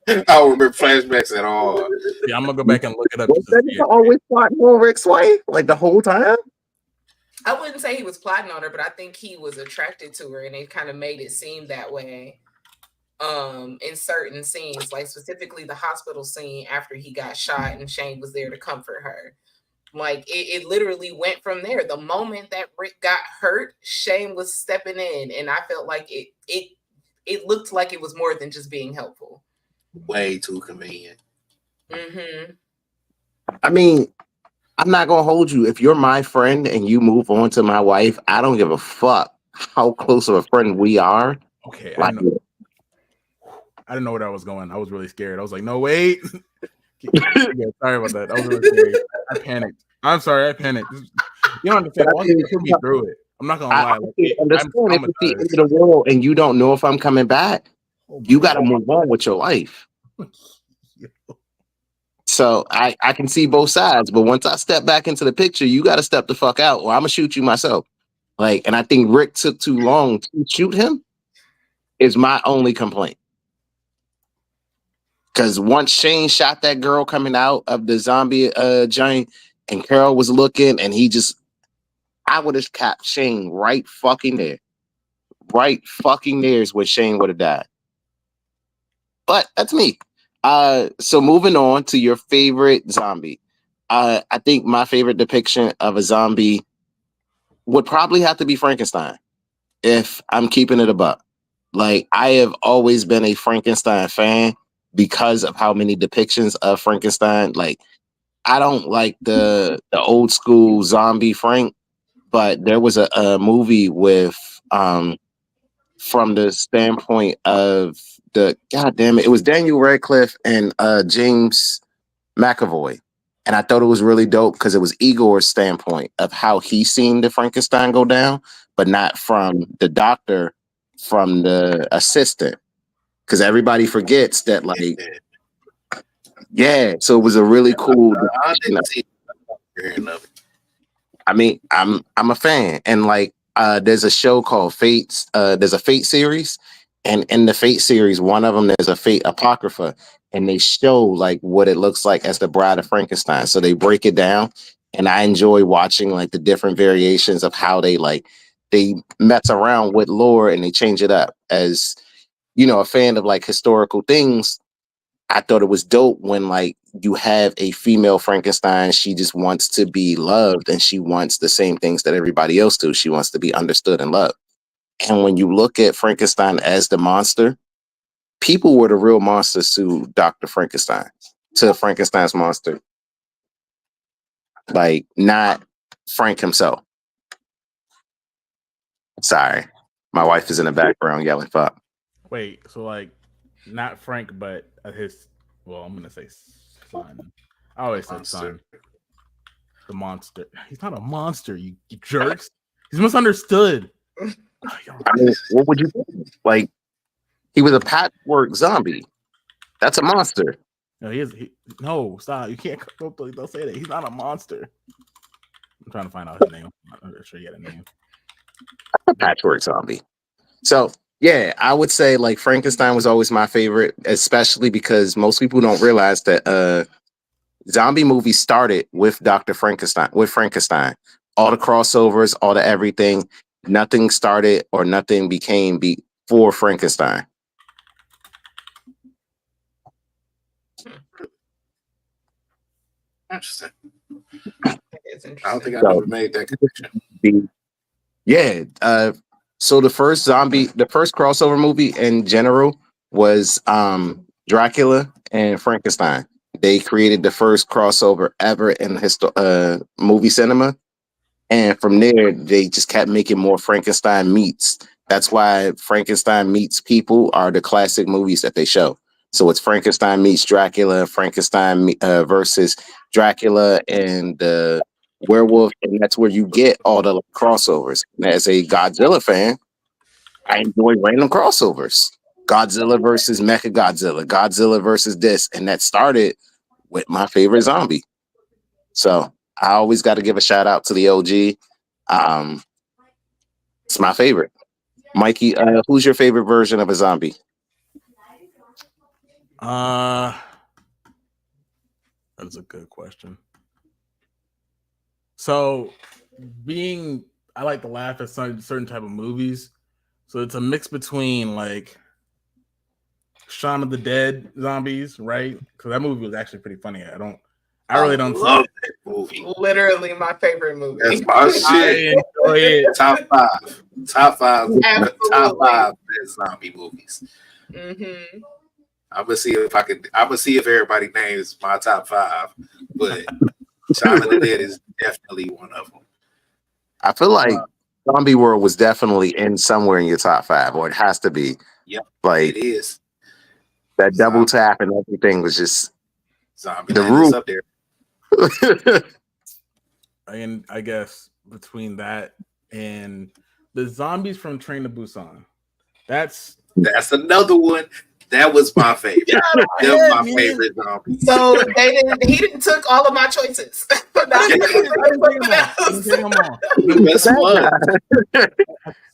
I don't remember flashbacks at all.
Yeah, I'm gonna go back and look it up.
Was that always plotting on Rick's wife, like the whole time?
I wouldn't say he was plotting on her, but I think he was attracted to her, and it kind of made it seem that way. In certain scenes, like specifically the hospital scene after he got shot, and Shane was there to comfort her. Like it literally went from there. The moment that Rick got hurt, Shane was stepping in, and I felt like it looked like it was more than just being helpful.
Way too convenient.
Mm-hmm.
I mean, I'm not gonna hold you. If you're my friend and you move on to my wife, I don't give a fuck how close of a friend we are.
Okay,
like,
I didn't know where I was going. I was really scared. I was like, no, wait. Yeah, sorry about that. I was really scared. I panicked. I'm sorry, I panicked. You don't understand. Once you put me through it, I'm not gonna lie.
Understand if it's the end of the world and you don't know if I'm coming back, you got to move on with your life. So I can see both sides, but once I step back into the picture, you got to step the fuck out, or I'm gonna shoot you myself. Like, and I think Rick took too long to shoot him. Is my only complaint. Because once Shane shot that girl coming out of the zombie giant, and Carol was looking, and I would have capped Shane right fucking there. Right fucking there is where Shane would have died. But that's me. So moving on to your favorite zombie. I think my favorite depiction of a zombie would probably have to be Frankenstein, if I'm keeping it a buck. Like, I have always been a Frankenstein fan because of how many depictions of Frankenstein. Like, I don't like the old school zombie Frank, but there was a movie with from the standpoint of it was Daniel Radcliffe and James McAvoy. And I thought it was really dope because it was Igor's standpoint of how he seen the Frankenstein go down, but not from the doctor, from the assistant. Because everybody forgets that, like, yeah. So it was a really cool. I mean, I'm a fan, and like, there's a show called Fates. There's a Fate series, and in the Fate series, one of them there's a Fate Apocrypha, and they show like what it looks like as the Bride of Frankenstein. So they break it down, and I enjoy watching like the different variations of how they mess around with lore and they change it up. As you know, a fan of like historical things, I thought it was dope when like you have a female Frankenstein. She just wants to be loved, and she wants the same things that everybody else do. She wants to be understood and loved. And when you look at Frankenstein as the monster, people were the real monsters to Dr. Frankenstein, to Frankenstein's monster. Like, not Frank himself. Sorry. My wife is in the background yelling fuck.
Wait, so like not Frank, but his, well, I'm gonna say son. I always say son. The monster. He's not a monster, you jerks. He's misunderstood.
I mean, what would you think? Like, he was a patchwork zombie. That's a monster.
No, no, stop. You can't don't say that. He's not a monster. I'm trying to find out his name. I'm not sure he had a name.
A patchwork zombie. So yeah, I would say like Frankenstein was always my favorite, especially because most people don't realize that zombie movies started with Dr. Frankenstein, with Frankenstein. All the crossovers, all the everything, nothing started or nothing became before Frankenstein.
Interesting.
It's interesting.
I don't think I ever made that connection.
Yeah. So the first crossover movie in general was Dracula and Frankenstein. They created the first crossover ever in movie cinema. And from there, they just kept making more Frankenstein meets. That's why Frankenstein meets people are the classic movies that they show. So it's Frankenstein meets Dracula, Frankenstein versus Dracula and the werewolf. And that's where you get all the crossovers. And as a Godzilla fan, I enjoy random crossovers. Godzilla versus Mechagodzilla, Godzilla versus this. And that started with my favorite zombie. So I always got to give a shout out to the OG. It's my favorite. Mikey, who's your favorite version of a zombie?
That's a good question. So, I like to laugh at certain type of movies. So it's a mix between like Shaun of the Dead zombies, right? Because that movie was actually pretty funny. I really don't
love that movie.
Literally my favorite movie.
That's my shit. Top five.
Absolutely.
Top five best zombie movies.
Mm-hmm.
I'm gonna see if everybody names my top five, but Shaun of the Dead is definitely one of them.
I feel like Zombie World was definitely in somewhere in your top five, or it has to be.
Yep,
like
it is.
That double tap and everything was just
Zombie
the
rule up there.
And I guess between that and the zombies from Train to Busan, that's
another one. That was my favorite. That was my favorite zombie.
So he didn't took all of my choices.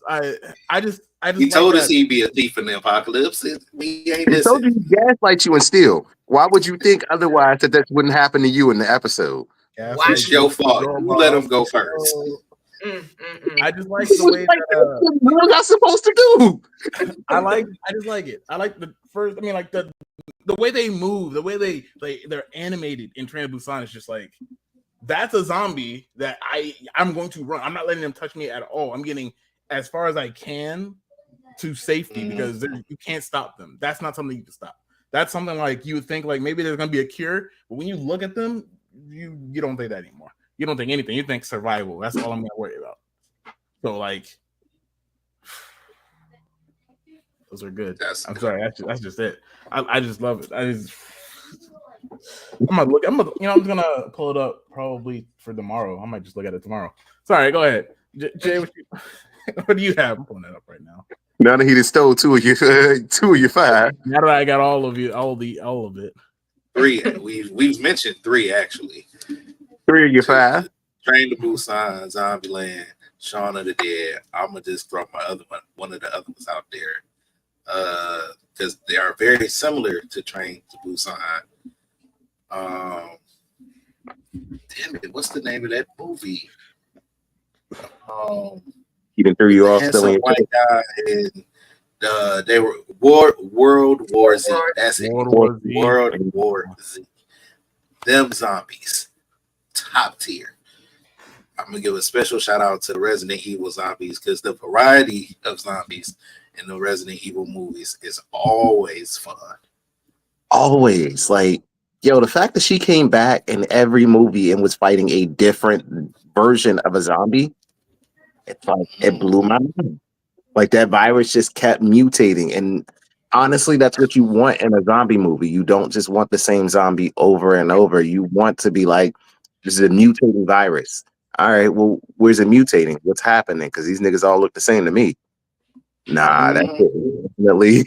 I just
he told us he'd be a thief in the apocalypse. We ain't
he told you he gaslight you and steal. Why would you think otherwise that wouldn't happen to you in the episode?
It's your fault. You let him go first.
I just like the way that,
what was I supposed to do?
I just like it. I like the first. I mean, like the way they move, the way they're animated in Train to Busan is just like that's a zombie that I'm going to run. I'm not letting them touch me at all. I'm getting as far as I can to safety because you can't stop them. That's not something you can stop. That's something like you would think like maybe there's going to be a cure, but when you look at them, you don't think that anymore. You don't think anything. You think survival. That's all I'm going to worry about. So, like, those are good. I'm sorry. That's just it. I just love it. I'm gonna pull it up probably for tomorrow. I might just look at it tomorrow. Sorry, go ahead, Jay. What do you have? I'm pulling it up right now.
Now that he just stole two of your five.
Now that I got all of it.
Three. We've mentioned three actually.
Three of your five.
Train to Busan, Zombieland, Shaun of the Dead. I'm gonna just throw my one of the other ones out there, because they are very similar to Train to Busan. Damn it, what's the name of that movie?
Even threw you off. Still in
white guy and they were World War Z. That's it. World War Z. them zombies, top tier. I'm gonna give a special shout out to the Resident Evil zombies because the variety of zombies in the Resident Evil movies is always fun.
Always. Like, yo, the fact that she came back in every movie and was fighting a different version of a zombie, it's like it blew my mind. Like that virus just kept mutating. And honestly, that's what you want in a zombie movie. You don't just want the same zombie over and over. You want to be like, this is a mutating virus. All right, well, where's it mutating? What's happening? Because these niggas all look the same to me. Nah, that's it. Definitely.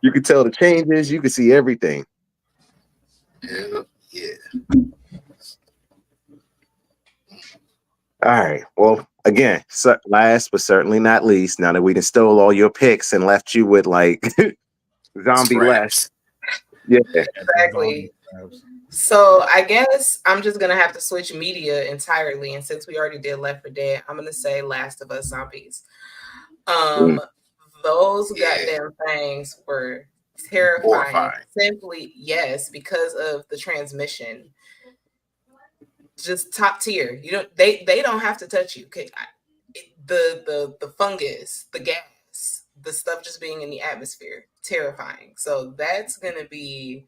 You can tell the changes. You can see everything.
Yeah.
All right. Well, again, last but certainly not least, now that we done stole all your picks and left you with like zombie left. Yeah.
Exactly. So I guess I'm just gonna have to switch media entirely, and since we already did Left 4 Dead, I'm gonna say Last of Us Zombies. Those goddamn things were terrifying.
Horrifying.
Simply, yes, because of the transmission. Just top tier. You don't. They don't have to touch you. The fungus, the gas, the stuff just being in the atmosphere, terrifying. So that's gonna be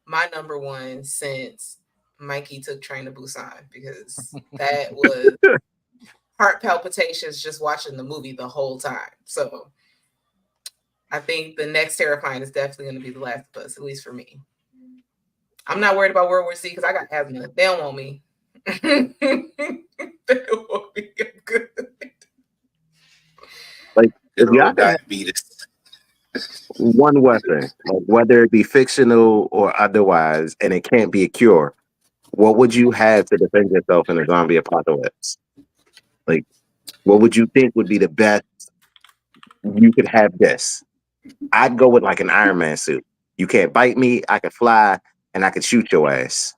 my number one since Mikey took Train to Busan, because that was heart palpitations just watching the movie the whole time. So I think the next terrifying is definitely going to be The Last of Us, at least for me. I'm not worried about World War Z because I got asthma. They don't want me. They don't want me. I'm good.
Like, if y'all got
diabetes.
one weapon, like whether it be fictional or otherwise, and it can't be a cure, what would you have to defend yourself in a zombie apocalypse? Like, what would you think would be the best? You could have this. I'd go with like an Iron Man suit. You can't bite me, I could fly, and I could shoot your ass.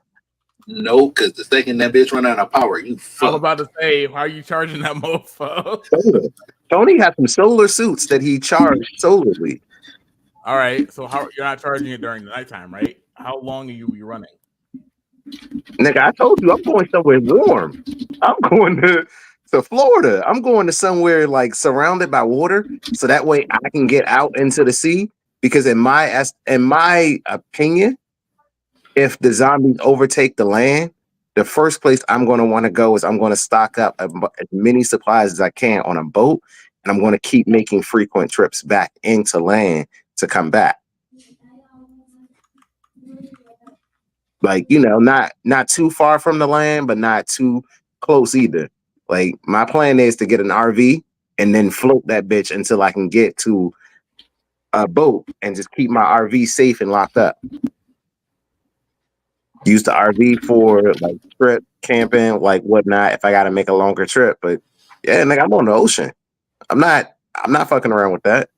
No, because the second that bitch run out of power, you fuck.
I'm about to say, how are you charging that mofo?
Tony has some solar suits that he charged solarly.
All right, so how you're not charging it during the nighttime, right? How long are you running?
Nigga, I told you I'm going somewhere warm. I'm going to Florida. I'm going to somewhere like surrounded by water, so that way I can get out into the sea. Because in my opinion, if the zombies overtake the land, the first place I'm going to want to go is I'm going to stock up as many supplies as I can on a boat, and I'm going to keep making frequent trips back into land to come back. Like, you know, not too far from the land, but not too close either. Like, my plan is to get an RV and then float that bitch until I can get to a boat and just keep my RV safe and locked up. Use the RV for like trip, camping, like whatnot, if I got to make a longer trip. But yeah, nigga, I'm on the ocean. I'm not fucking around with that.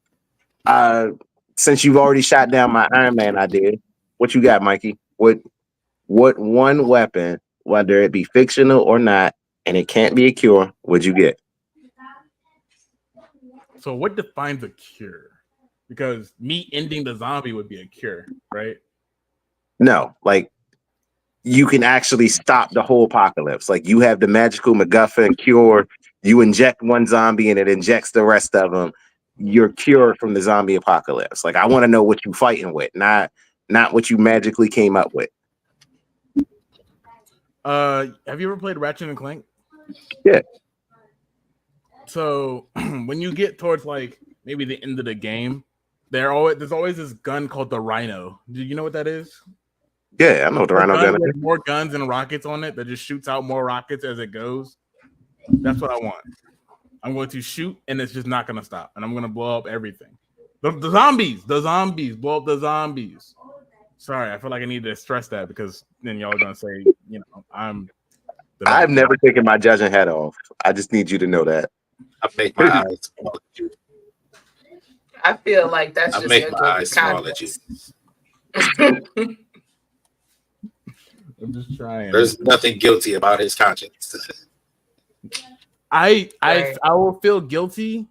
Since you've already shot down my Iron Man idea, what you got, Mikey? What one weapon, whether it be fictional or not, and it can't be a cure, would you get?
So what defines a cure? Because me ending the zombie would be a cure, right?
No, like you can actually stop the whole apocalypse. Like you have the magical MacGuffin cure. You inject one zombie and it injects the rest of them. You're cured from the zombie apocalypse. Like I want to know what you're fighting with, not what you magically came up with.
Have you ever played Ratchet and Clank?
Yeah.
So when you get towards like maybe the end of the game, there's always this gun called the Rhino. Do you know what that is?
Yeah, I know what the Rhino gun is.
More guns and rockets on it that just shoots out more rockets as it goes. That's what I want. I'm going to shoot and it's just not going to stop. And I'm going to blow up everything. The zombies, blow up the zombies. Sorry, I feel like I need to stress that because then y'all are going to say, you know,
I've never taken my judging hat off. I just need you to know that.
I make my eyes small at you.
I feel like that's
I
just
make my eyes small at you.
I'm just trying.
There's nothing guilty about his conscience.
I will feel guilty.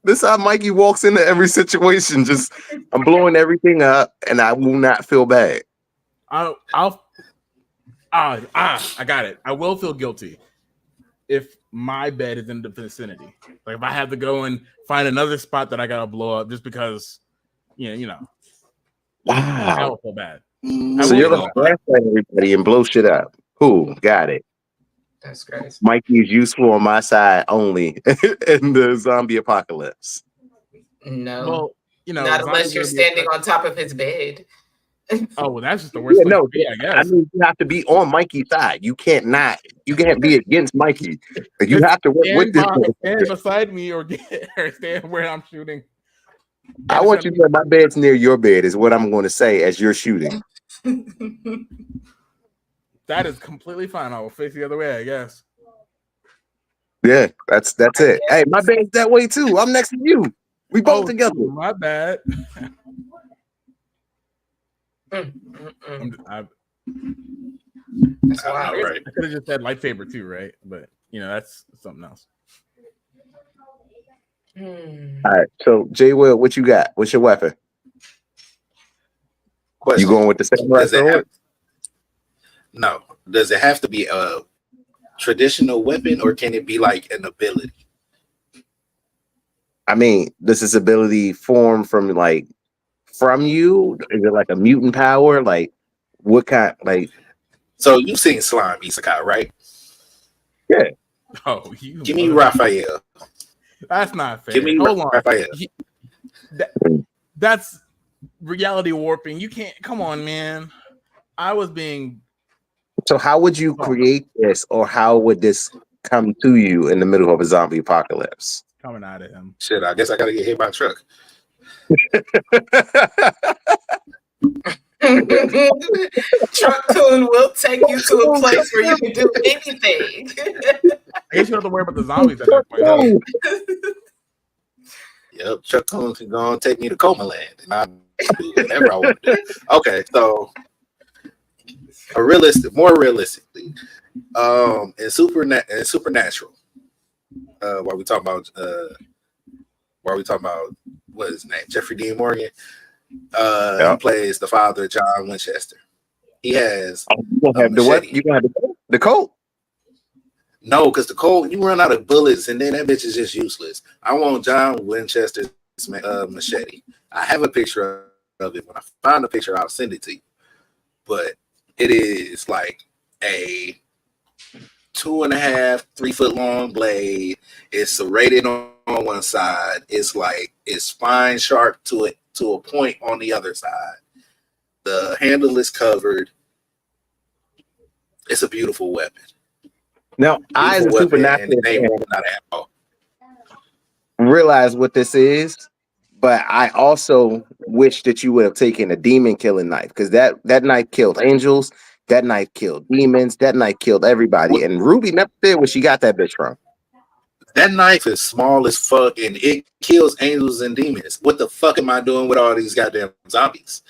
This is how Mikey walks into every situation. Just I'm blowing everything up, and I will not feel bad.
I got it. I will feel guilty if my bed is in the vicinity. Like if I have to go and find another spot that I gotta blow up just because, you know. I
Wow.
will feel bad.
So you're gonna flashlight everybody and blow shit up. Cool, got it.
That's great.
Mikey is useful on my side only in the zombie apocalypse.
No.
Well,
not unless you're standing on top of his bed.
Oh, well, that's just the worst place to be, I guess.
I mean, you have to be on Mikey's side. You can't be against Mikey. You have to work with this.
Stand beside me or stand where I'm shooting.
I want you to know my bed's near your bed is what I'm going to say as you're shooting.
That is completely fine. I will face the other way, I guess.
Yeah, that's it. Hey, my bed's that way too. I'm next to you. We both together.
My bad.
That's
wild.
Right.
I could have just said lightsaber too, right? But that's something else.
All right. So J Will, what you got? What's your weapon?
Question.
You going with the samurai sword?
No. Does it have to be a traditional weapon or can it be like an ability?
I mean, does this ability form from you? Is it like a mutant power? Like what kind? Like,
so you've seen Slime Isekai, right?
Yeah.
Oh,
give me Raphael.
That's not fair.
Give me
Hold on.
Raphael.
That's reality warping. You can't. Come on, man. I was being.
So how would you create this, or how would this come to you in the middle of a zombie apocalypse?
Coming out of him.
Shit, I guess I gotta get hit by a truck.
Truck Coon will take you to a place where you can do anything.
I guess you don't have to worry about the zombies at that point.
Yep, Truck Coon can go and take me to Coma Land, and I do whatever I want to do. Okay, so more realistically, in Supernatural, while we talk about what is his name, Jeffrey Dean Morgan. He plays the father, John Winchester. He has
you gonna have the Colt.
No, because the Colt, you run out of bullets, and then that bitch is just useless. I want John Winchester's machete. I have a picture of it. When I find a picture, I'll send it to you. But it is like a 2.5, 3 foot long blade. It's serrated on one side. It's spine sharp to a point on the other side. The handle is covered. It's a beautiful weapon.
Now, I as a Supernatural fan realize what this is, but I also wish that you would have taken a demon killing knife, because that knife killed angels, that knife killed demons, that knife killed everybody. And Ruby never said where she got that bitch from.
That knife is small as fuck and it kills angels and demons. What the fuck am I doing with all these goddamn zombies?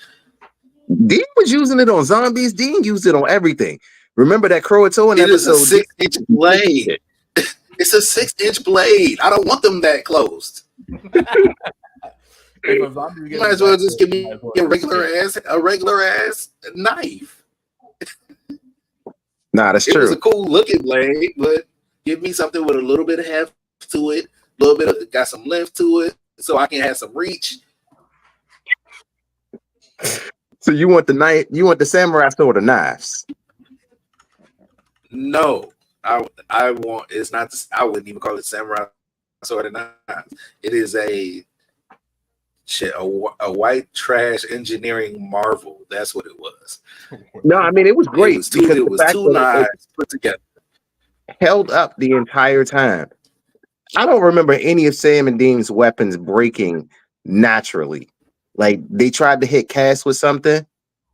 Dean was using it on zombies. Dean used it on everything. Remember that Croatoan episode?
It is a 6-inch blade. It's a 6-inch blade. I don't want them that close. You might as well just give me a regular ass knife.
Nah, that's true.
It was a cool looking blade, but give me something with a little bit of heft to it, a little bit of got some length to it, so I can have some reach.
So you want the knife? You want the samurai sword or knives?
No, I want. It's not. I wouldn't even call it samurai sword or knives. It is a white trash engineering marvel. That's what it was.
No, I mean it was great.
It was two knives put together.
Held up the entire time. I don't remember any of Sam and Dean's weapons breaking naturally. Like they tried to hit Cass with something,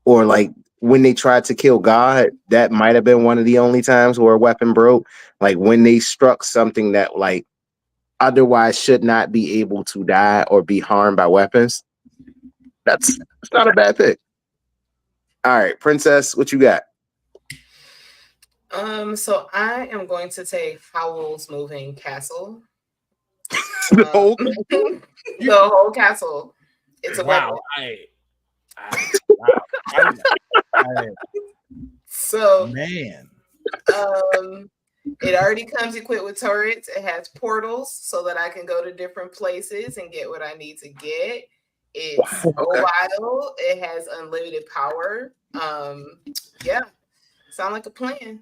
or like when they tried to kill God, that might have been one of the only times where a weapon broke. Like when they struck something that like otherwise should not be able to die or be harmed by weapons. It's not a bad pick. All right, Princess, what you got?
So I am going to take Howl's Moving Castle.
The whole
castle. It's a
wow.
weapon. So,
man,
it already comes equipped with turrets. It has portals so that I can go to different places and get what I need to get. It's mobile. It has unlimited power. Yeah, sound like a plan.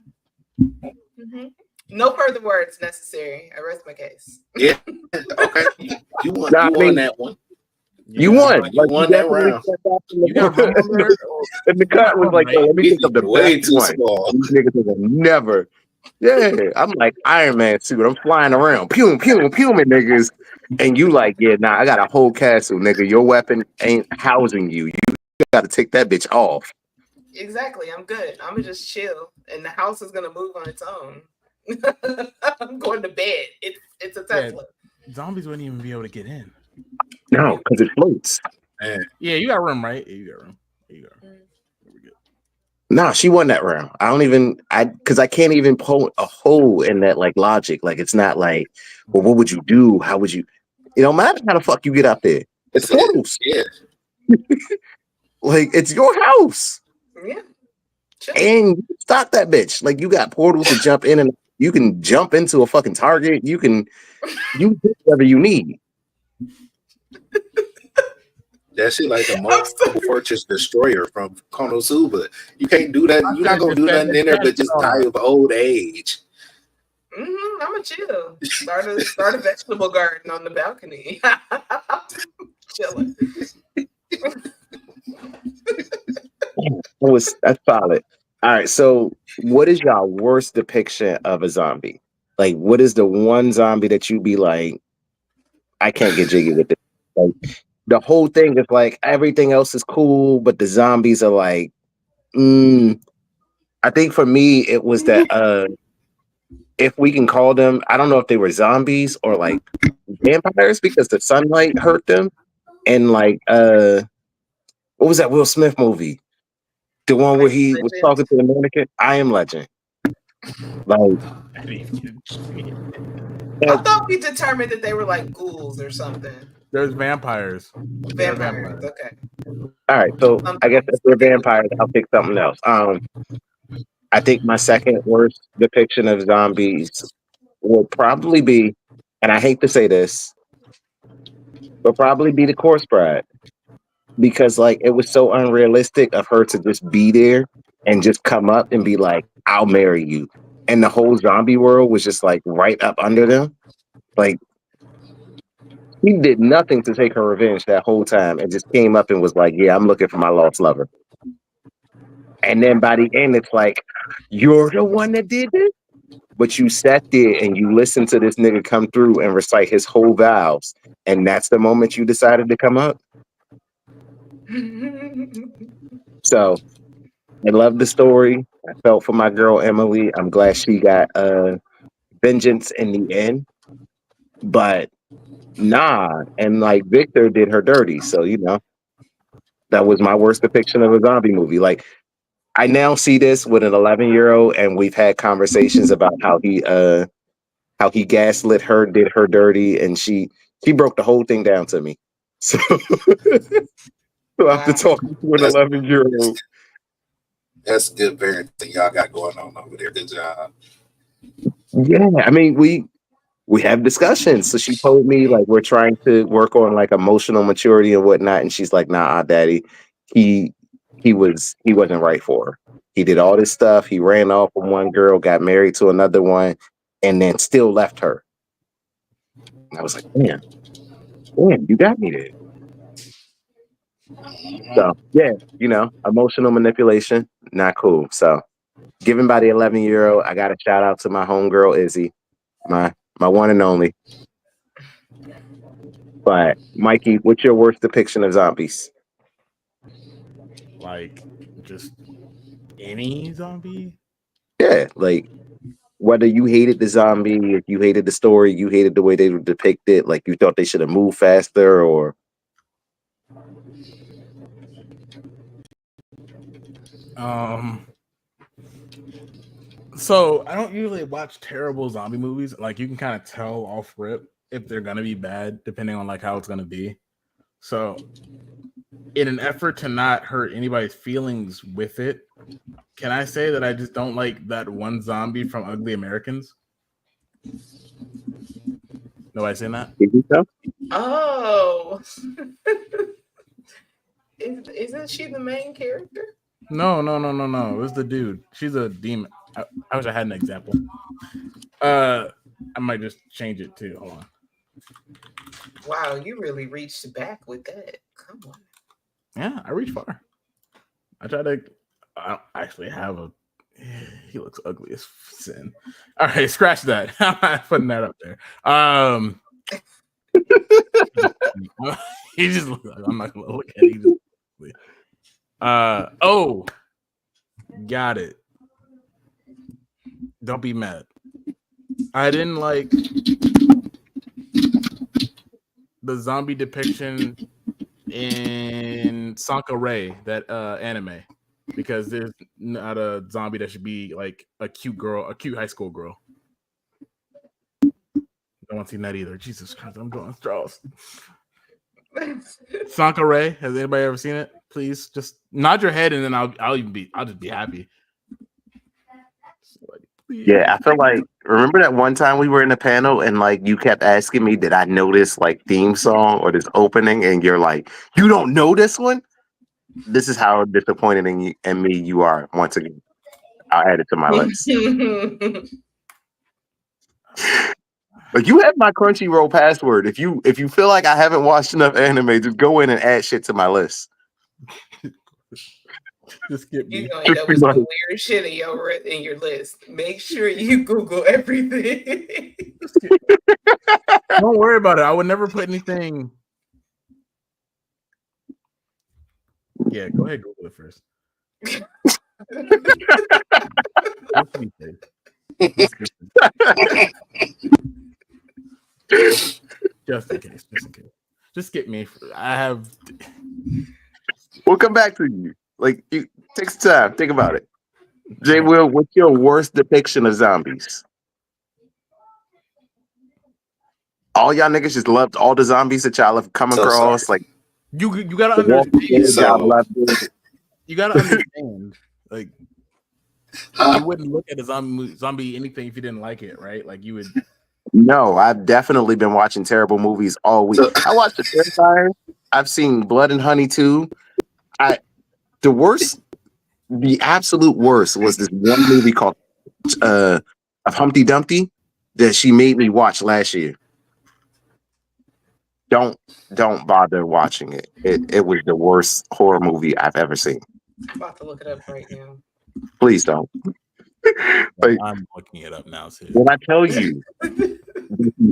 Mm-hmm. No further words necessary. I rest my case.
Yeah. Okay. You won.
Nah,
You won that one.
You won.
You won that round.
You got room on there?
And the cut was like, let me think of the
way
best
too
one.
small.
These niggas will never. Yeah, I'm like Iron Man suit. I'm flying around, pew, pew, pew, niggas. And you like, yeah, nah, I got a whole castle, nigga. Your weapon ain't housing you. You got to take that bitch off.
Exactly. I'm good. I'm gonna just chill, and the house is gonna move on its own. I'm going to bed. It's a Tesla.
Yeah, zombies wouldn't even be able to get in.
No, because it floats.
Yeah, you got room, right? Yeah, you got room. You got room.
Nah, she won that round. Because I can't even pull a hole in that like logic. Like it's not like, well, what would you do? How would you? It don't matter how the fuck you get up there. It's portals.
Yeah.
Like it's your house.
Yeah. Sure.
And you stock that bitch. Like you got portals to jump in, and you can jump into a fucking target. You do whatever you need.
That shit like a Mobile Fortress Destroyer from Konosuba. You can't do that. You're not gonna do nothing in there but just die of old age.
I'm gonna chill. Start a vegetable garden on the balcony. Chilling.
That's solid. All right. So, what is your worst depiction of a zombie? Like, what is the one zombie that you be like, I can't get jiggy with it? Like, the whole thing is like everything else is cool, but the zombies are like, I think for me it was that if we can call them, I don't know if they were zombies or like vampires because the sunlight hurt them, and like what was that Will Smith movie? The one where he was talking to the mannequin? I Am Legend. Like,
I thought we determined that they were like ghouls or something.
There's vampires.
Vampires. Okay.
All right. So I guess if they're vampires, I'll pick something else. I think my second worst depiction of zombies will probably be, and I hate to say this, will probably be the Corpse Bride. Because like it was so unrealistic of her to just be there and just come up and be like, I'll marry you. And the whole zombie world was just like right up under them. Like he did nothing to take her revenge that whole time and just came up and was like, yeah, I'm looking for my lost lover. And then by the end, it's like, you're the one that did this? But you sat there and you listened to this nigga come through and recite his whole vows. And that's the moment you decided to come up. So I love the story. I felt for my girl Emily. I'm glad she got vengeance in the end. But nah, and like Victor did her dirty. So that was my worst depiction of a zombie movie. Like I now see this with an 11-year-old, and we've had conversations about how he gaslit her, did her dirty, and she broke the whole thing down to me. So after talking to an 11-year-old.
That's good parenting y'all got going on over there. Good job.
Yeah, I mean we have discussions. So she told me like we're trying to work on like emotional maturity and whatnot, and she's like, "Nah, daddy, he wasn't right for her. He did all this stuff. He ran off from one girl, got married to another one, and then still left her." And I was like, "Man, you got me there." So yeah, emotional manipulation, not cool. So given by the 11-year-old, I got a shout out to my homegirl Izzy, my one and only. But Mikey, what's your worst depiction of zombies?
Like just any zombie?
Yeah, like whether you hated the zombie, if you hated the story, you hated the way they were depicted, like you thought they should have moved faster, or
So I don't usually watch terrible zombie movies. Like you can kind of tell off rip if they're gonna be bad, depending on like how it's gonna be. So in an effort to not hurt anybody's feelings with it, can I say that I just don't like that one zombie from Ugly Americans? Nobody saying that?
Oh. Isn't she the main character?
No. It was the dude. She's a demon. I wish I had an example. I might just change it too. Hold on.
Wow, you really reached back with that. Come on.
Yeah, I reach far. I try to. I don't actually have a. He looks ugly as sin. All right, scratch that. I'm not putting that up there. He just looks like, I'm not gonna look at it. Oh, got it. Don't be mad. I didn't like the zombie depiction in Sankara, that anime, because there's not a zombie that should be like a cute girl, a cute high school girl. I don't see that either. Jesus Christ, I'm drawing straws. Sankara, has anybody ever seen it? Please just nod your head and then I'll just be happy.
Yeah, I feel like, remember that one time we were in the panel and like you kept asking me, did I know this like theme song or this opening? And you're like, you don't know this one? This is how disappointed in me you are. Once again, I'll add it to my list. Like, you have my Crunchyroll password. If you feel like I haven't watched enough anime, just go in and add shit to my list.
Just get me.
You're gonna end up with some weird shit in your list. Make sure you Google everything.
Don't worry about it. I would never put anything. Yeah, go ahead, Google it first. Just in case. Just get me. I have.
We'll come back to you. Like, you take some time. Think about it. J. Will, what's your worst depiction of zombies? All y'all niggas just loved all the zombies that y'all have come across. Like,
you gotta understand. You gotta understand. Like, you wouldn't look at a zombie anything if you didn't like it, right? Like, you would.
No, I've definitely been watching terrible movies all week. I watched The Vampire. I've seen Blood and Honey too. The absolute worst was this one movie called of Humpty Dumpty that she made me watch last year. Don't bother watching it. It was the worst horror movie I've ever seen.
I'm about to look it up right now.
Please don't.
Like, I'm looking it up now too.
When I tell you the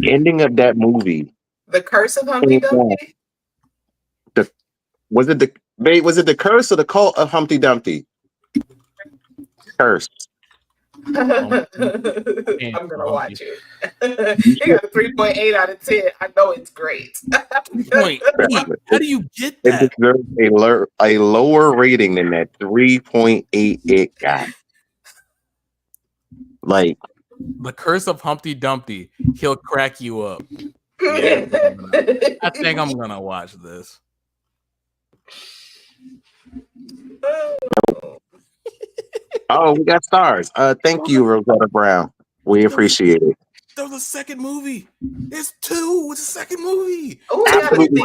ending of that movie,
The Curse of Humpty Dumpty.
Was it the curse or the cult of Humpty Dumpty? Curse.
I'm gonna watch it. It got a 3.8 out of 10. I know it's great.
Wait, how do you get that?
It deserves a lower rating than that 3.8 it got. Like,
The Curse of Humpty Dumpty. He'll crack you up. Yeah, I think I'm gonna watch this.
Oh, we got stars. Thank you, Rosetta Brown. We appreciate it.
There was a second movie. It's 2. It's a second movie.
Oh,
absolutely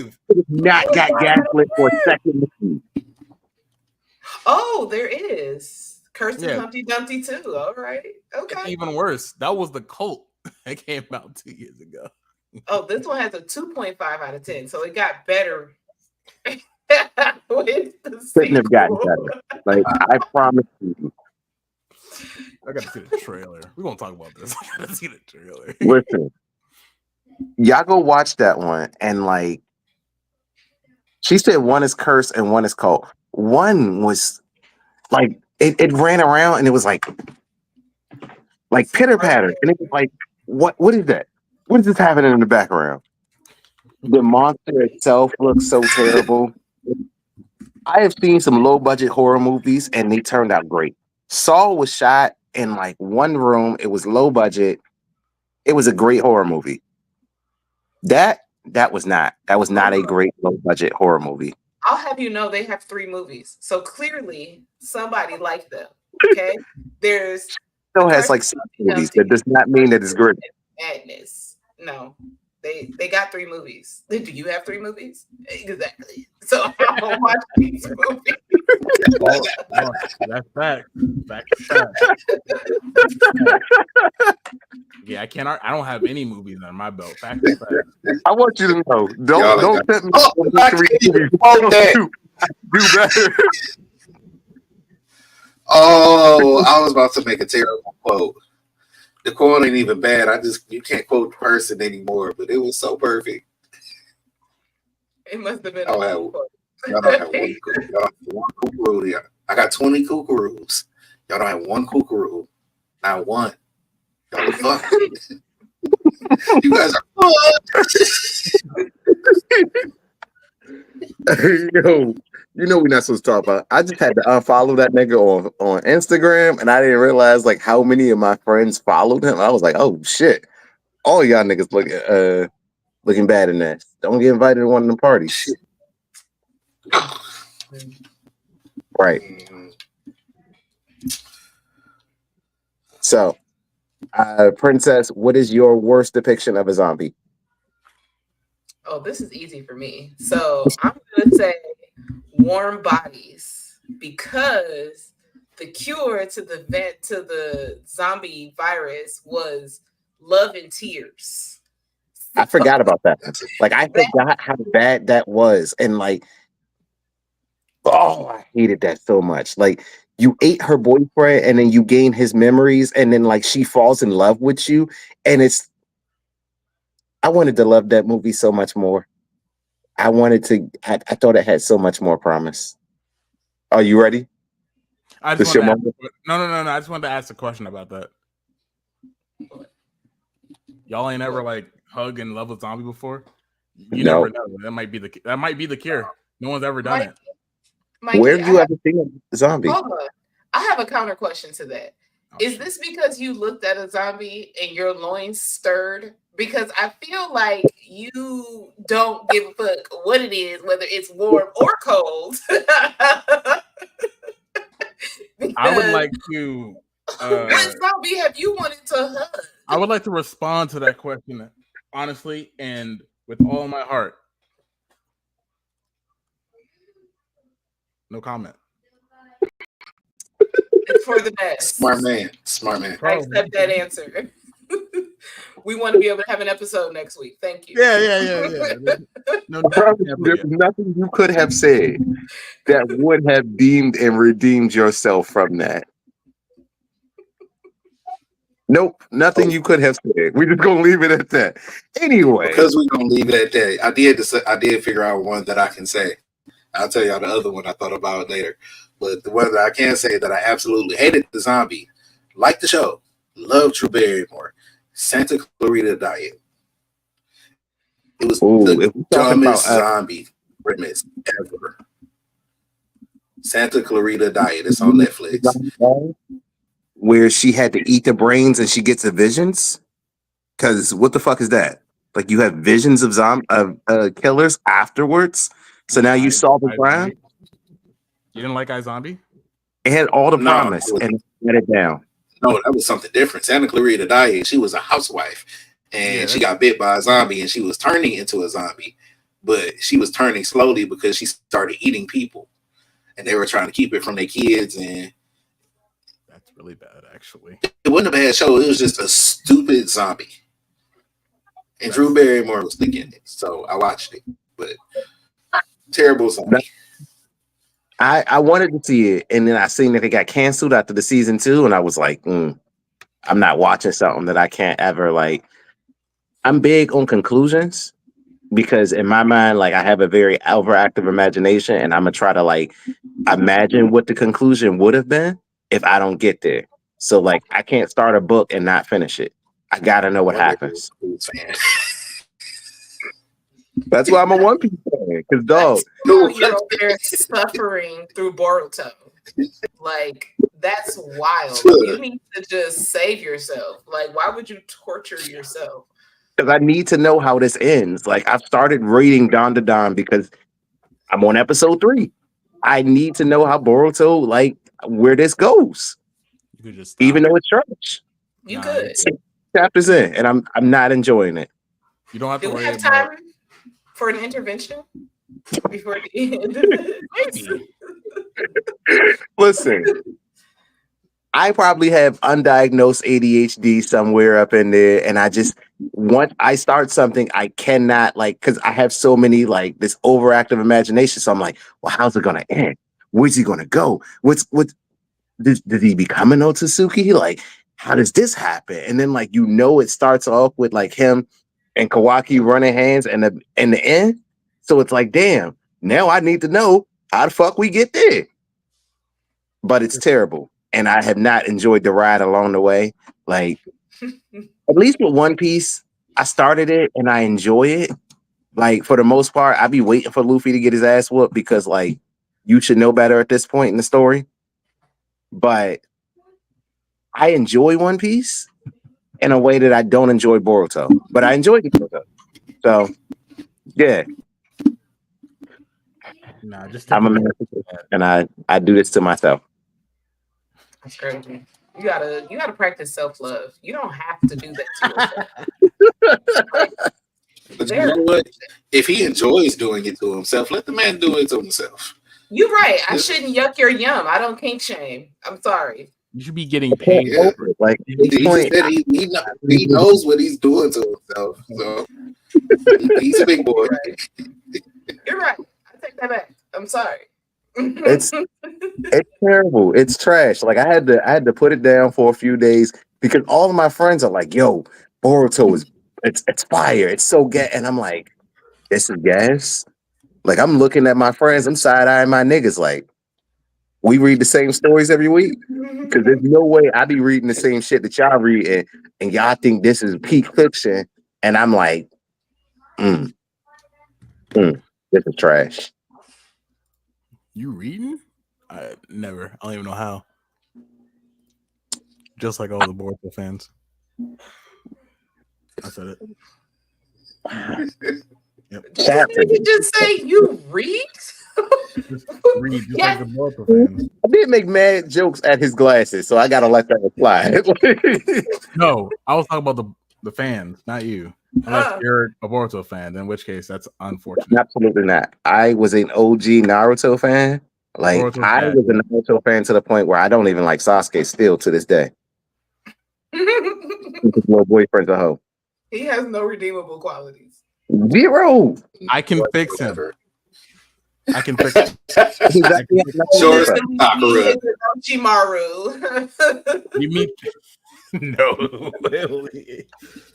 5.
Not got gaslit for a second movie.
Oh, there is Curse of Humpty Dumpty 2. All right. Okay.
Even worse. That was the cult that came out 2 years ago.
Oh, this one has a 2.5 out of 10. So it got better.
Couldn't have gotten better. Like, I promise you.
I gotta see the trailer. We're gonna talk about this. I gotta see the trailer.
Listen, y'all go watch that one, and like, she said one is curse and one is cult. One was like it ran around and it was like pitter patter, and it was like, what is that? What is this happening in the background? The monster itself looks so terrible. I have seen some low budget horror movies and they turned out great. Saw was shot in like one room. It was low budget. It was a great horror movie. That was not a great low budget horror movie.
I'll have you know they have 3 movies. So clearly somebody liked them. Okay. There's
Still has like 6 movies. That does not mean that it's great.
Madness. No. They got 3 movies. Do you have 3 movies? Exactly. So I'm gonna watch these movies.
That's fact. Yeah, I don't have any movies on my belt. Fact.
I want you to know. Don't let me do better.
Oh, I was about to make a terrible quote. The quote ain't even bad. You can't quote the person anymore, but it was so perfect.
It must have been
Y'all have one kookaroo here. I got 20 kookaroos. Y'all don't have one kookaroo. Not one. Y'all are fucking. You guys are
Yo, you know we're not supposed to talk about. I just had to unfollow that nigga on Instagram, and I didn't realize like how many of my friends followed him. I was like, oh shit, all y'all niggas looking bad in that. Don't get invited to one of them parties. Right. So, Princess, what is your worst depiction of a zombie?
Oh, this is easy for me. So I'm gonna say Warm Bodies, because the cure to the zombie virus was love and tears.
I forgot about that. Like I forgot how bad that was, and like, oh, I hated that so much. Like you ate her boyfriend, and then you gain his memories, and then like she falls in love with you, and I wanted to love that movie so much more. I thought it had so much more promise. Are you ready?
I just no. I just wanted to ask a question about that. Y'all ain't ever like hug and love a zombie before? You never know. That might be the cure. No one's ever done it.
Mikey,
where have you ever seen a zombie?
Hold on. I have a counter question to that. Is this because you looked at a zombie and your loins stirred? Because I feel like you don't give a fuck what it is, whether it's warm or cold.
I would like to.
What zombie have you wanted to hug?
I would like to respond to that question honestly and with all my heart. No comment.
It's for the best.
Smart man.
I accept that answer. We want to be able to have an episode next week. Thank you.
Yeah. No, there's nothing you could have said that would have deemed and redeemed yourself from that. Nope, nothing you could have said. We're just gonna leave it at that. Anyway,
because we're gonna leave it at that, I did figure out one that I can say. I'll tell y'all the other one I thought about later. But the one that I can say that I absolutely hated the zombie, liked the show, loved Drew Barrymore, Santa Clarita Diet. It was the dumbest zombie premise ever. Santa Clarita Diet. It's on Netflix.
Where she had to eat the brains and she gets the visions? Because what the fuck is that? Like you have visions of killers afterwards? So now you solve the crime?
You didn't like iZombie?
It had all the promise and let it down.
No, that was something different. Santa Clarita Diet, she was a housewife and she got bit by a zombie and she was turning into a zombie, but she was turning slowly because she started eating people and they were trying to keep it from their kids. And
that's really bad, actually.
It wasn't a bad show. It was just a stupid zombie. And Drew Barrymore was thinking it. So I watched it, but terrible zombie.
I wanted to see it, and then I seen that it got canceled after the season 2, and I was like, I'm not watching something that I can't ever like. I'm big on conclusions because in my mind, like I have a very overactive imagination, and I'm gonna try to like imagine what the conclusion would have been if I don't get there. So like I can't start a book and not finish it. I gotta know what happens. That's why I'm a One Piece fan. Because dog,
you're over there suffering through Boruto. Like that's wild. You need to just save yourself. Like, why would you torture yourself?
Because I need to know how this ends. Like I've started reading Don to Don because I'm on episode 3. I need to know how Boruto, like, where this goes.
You could just stop.
Even though it's trash.
You
Nah,
could.
6 chapters in, and I'm not enjoying it.
You don't have to
Do we
worry
have
about.
time for an intervention before the end of the
Maybe.
Listen, I probably have undiagnosed ADHD somewhere up in there, and I just once I start something, I cannot because I have so many this overactive imagination. So I'm like, well, how's it gonna end? Where's he gonna go? What's did he become an Otsutsuki? Like, how does this happen? And then it starts off with him and Kawaki running hands and the end. So it's like, damn, now I need to know how the fuck we get there. But it's terrible. And I have not enjoyed the ride along the way. Like, at least with One Piece, I started it and I enjoy it. Like, for the most part, I be waiting for Luffy to get his ass whooped because, you should know better at this point in the story. But I enjoy One Piece in a way that I don't enjoy Boruto. But I enjoy Boruto. So, yeah.
Nah, just
I'm a man, and I do this to myself.
That's crazy. You gotta practice self-love. You don't have to do that to yourself.
But you know what? If he enjoys doing it to himself, let the man do it to himself.
You're right. I shouldn't yuck your yum. I don't kink shame. I'm sorry.
You should be getting paid.
Yeah.
For it.
He knows what he's doing to himself. So he's a big boy.
You're right. I take that back. I'm sorry.
It's terrible. It's trash. I had to put it down for a few days because all of my friends are like, "Yo, Boruto is it's fire. It's so gas." And I'm like, "This is gas." I'm looking at my friends. I'm side eyeing my niggas. We read the same stories every week because there's no way I be reading the same shit that y'all read and y'all think this is peak fiction. And I'm like, this is trash.
You reading? I never. I don't even know how. Just like all the Boruto fans. I said it. Yep.
Did you just say you read?
Just read just like the Boruto fans.
I did make mad jokes at his glasses, so I gotta let that apply.
No, I was talking about the fans, not you. Unless you're a Boruto fan, in which case that's unfortunate.
Absolutely not. I was an OG Naruto fan. I was a Naruto fan to the point where I don't even like Sasuke still to this day. His little boyfriend's a hoe.
He has no redeemable qualities.
0.
I can fix him. I can fix him.
Sure, Sakura.
Orochimaru.
You mean no?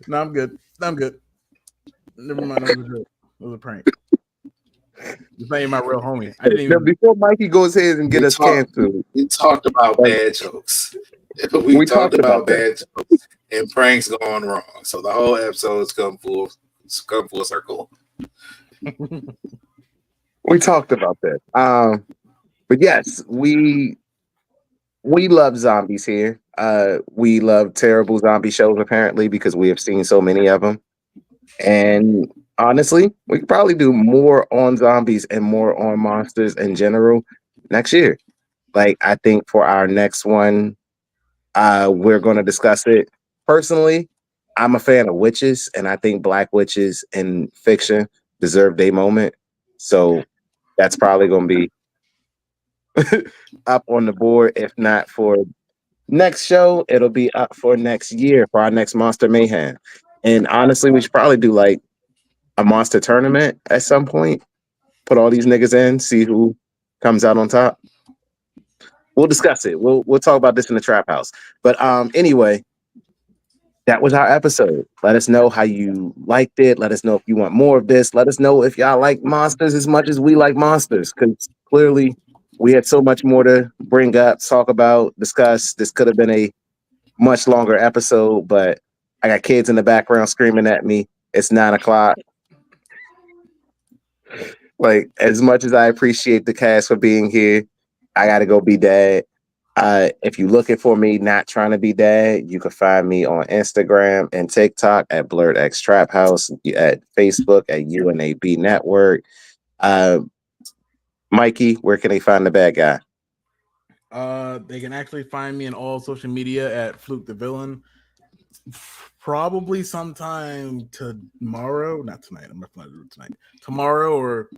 No, I'm good. Never mind. It was a prank. It's not even my real homie. I didn't even.
Before Mikey goes ahead and get us canceled,
we talked about bad jokes. We talked about bad jokes and pranks going wrong. So the whole episode's come full circle.
We talked about that. But yes, we love zombies here. We love terrible zombie shows apparently because we have seen so many of them. And honestly, we could probably do more on zombies and more on monsters in general next year. I think for our next one, we're going to discuss it. Personally, I'm a fan of witches, and I think Black witches in fiction deserve their moment. So that's probably going to be up on the board. If not for next show, it'll be up for next year for our next Monster Mayhem. And honestly, we should probably do a monster tournament at some point. Put all these niggas in, see who comes out on top. We'll discuss it. We'll talk about this in the trap house. But anyway, that was our episode. Let us know how you liked it. Let us know if you want more of this. Let us know if y'all like monsters as much as we like monsters, because clearly we had so much more to bring up, talk about, discuss. This could have been a much longer episode, but I got kids in the background screaming at me. It's 9:00. As much as I appreciate the cast for being here, I got to go be dad. If you're looking for me, not trying to be dad, you can find me on Instagram and TikTok at BlerdxTrapHouse, at Facebook at UNAB Network. Mikey, where can they find the bad guy?
They can actually find me in all social media at Fluke the Villain. Probably sometime tomorrow, not tonight. I'm not going to do it tonight. Tomorrow or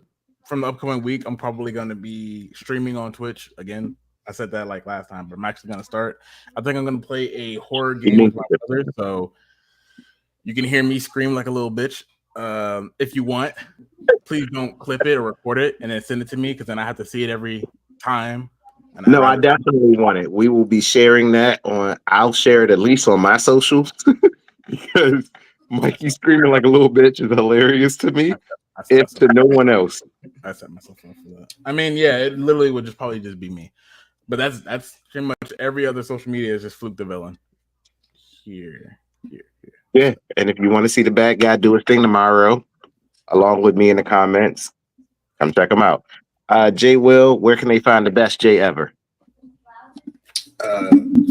from the upcoming week, I'm probably going to be streaming on Twitch again. I said that like last time, but I'm actually going to start. I think I'm going to play a horror game with my brother, so you can hear me scream like a little bitch. If you want, please don't clip it or record it and then send it to me because then I have to see it every time.
No, I definitely want it. We will be sharing that on. I'll share it at least on my socials because Mikey screaming like a little bitch is hilarious to me. If to no one else.
I set myself up for that. I mean, yeah, it literally would probably just be me. But that's pretty much every other social media is just Fluke the Villain. Here.
Yeah, and if you want to see the bad guy do his thing tomorrow, along with me in the comments, come check him out. Jay Will, where can they find the best Jay ever?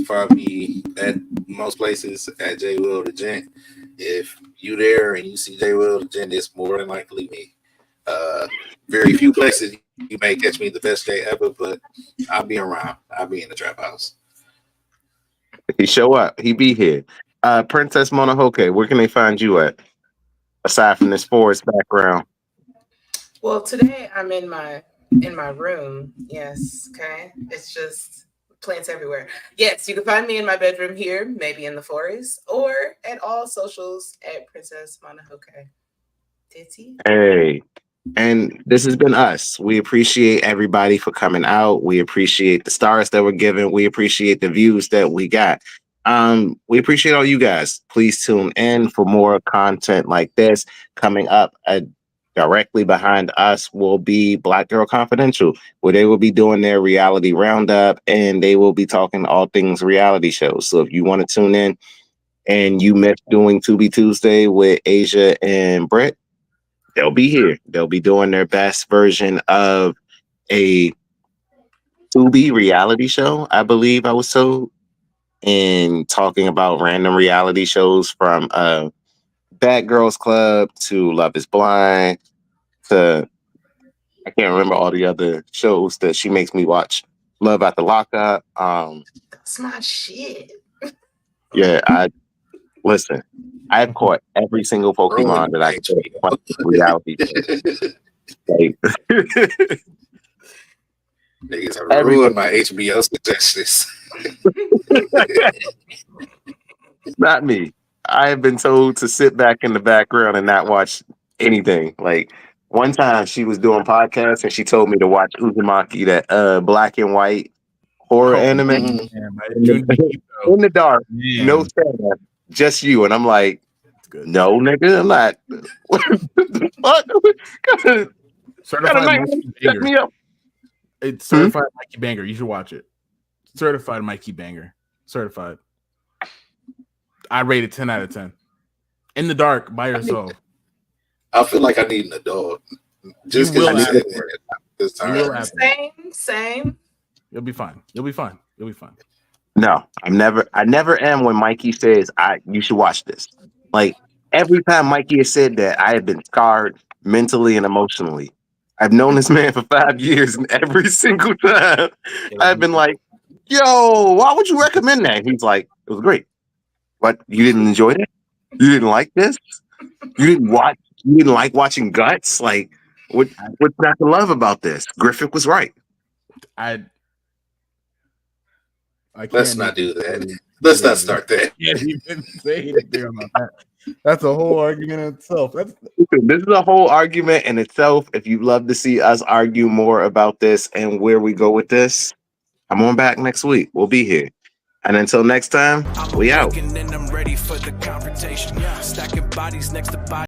Find me at most places at Jay Will the Gent. If you there and you see Jay Will the Gent, it's more than likely me. Very few places you may catch me the best Jay ever, but I'll be around. I'll be in the trap house.
If he show up, he be here. Princess Monohoke, where can they find you at? Aside from this forest background.
Well, today I'm in my room. Yes, okay. It's just plants everywhere. Yes, you can find me in my bedroom here, maybe in the forest, or at all socials at Princess Monohoke. Titsy.
Hey. And this has been us. We appreciate everybody for coming out. We appreciate the stars that were given. We appreciate the views that we got. We appreciate all you guys. Please tune in for more content like this. Coming up directly behind us will be Black Girl Confidential, where they will be doing their reality roundup and they will be talking all things reality shows. So if you want to tune in and you missed doing Tubi Tuesday with Asia and Britt, they'll be here. They'll be doing their best version of a Tubi reality show, I believe I was told, and talking about random reality shows from Bad Girls Club to Love is Blind to I can't remember all the other shows that she makes me watch. Love at the Lockup.
That's my shit.
Yeah, listen. I've caught every single Pokemon that I could reality show. Like,
niggas have ruined my HBO suggestions.
Not me. I have been told to sit back in the background and not watch anything. Like one time she was doing podcasts and she told me to watch Uzumaki, that black and white horror anime. In the dark, no stand, just you. And I'm like, no, nigga, I'm not. What the fuck?
Certified Mikey Banger.
Me up.
It's certified Mikey Banger. You should watch it. Certified Mikey Banger. Certified. I rate it 10 out of 10. In the dark by yourself.
I feel like I need an adult. Just because
Same.
You'll be fine. You'll be fine.
No, I never am when Mikey says you should watch this. Like every time Mikey has said that, I have been scarred mentally and emotionally. I've known this man for 5 years, and every single time I've been like, yo, why would you recommend that? He's like, it was great. But you didn't enjoy it? You didn't like this? You didn't like watching Guts? Like, what's not to love about this? Griffith was right.
Let's not do that. Let's not start that.
Yeah, you didn't say anything about that. That's a whole argument in itself. This
is a whole argument in itself. If you'd love to see us argue more about this and where we go with this, come on back next week. We'll be here. And until next time, we out.
I'm ready for the confrontation. Stacking bodies next to bodies.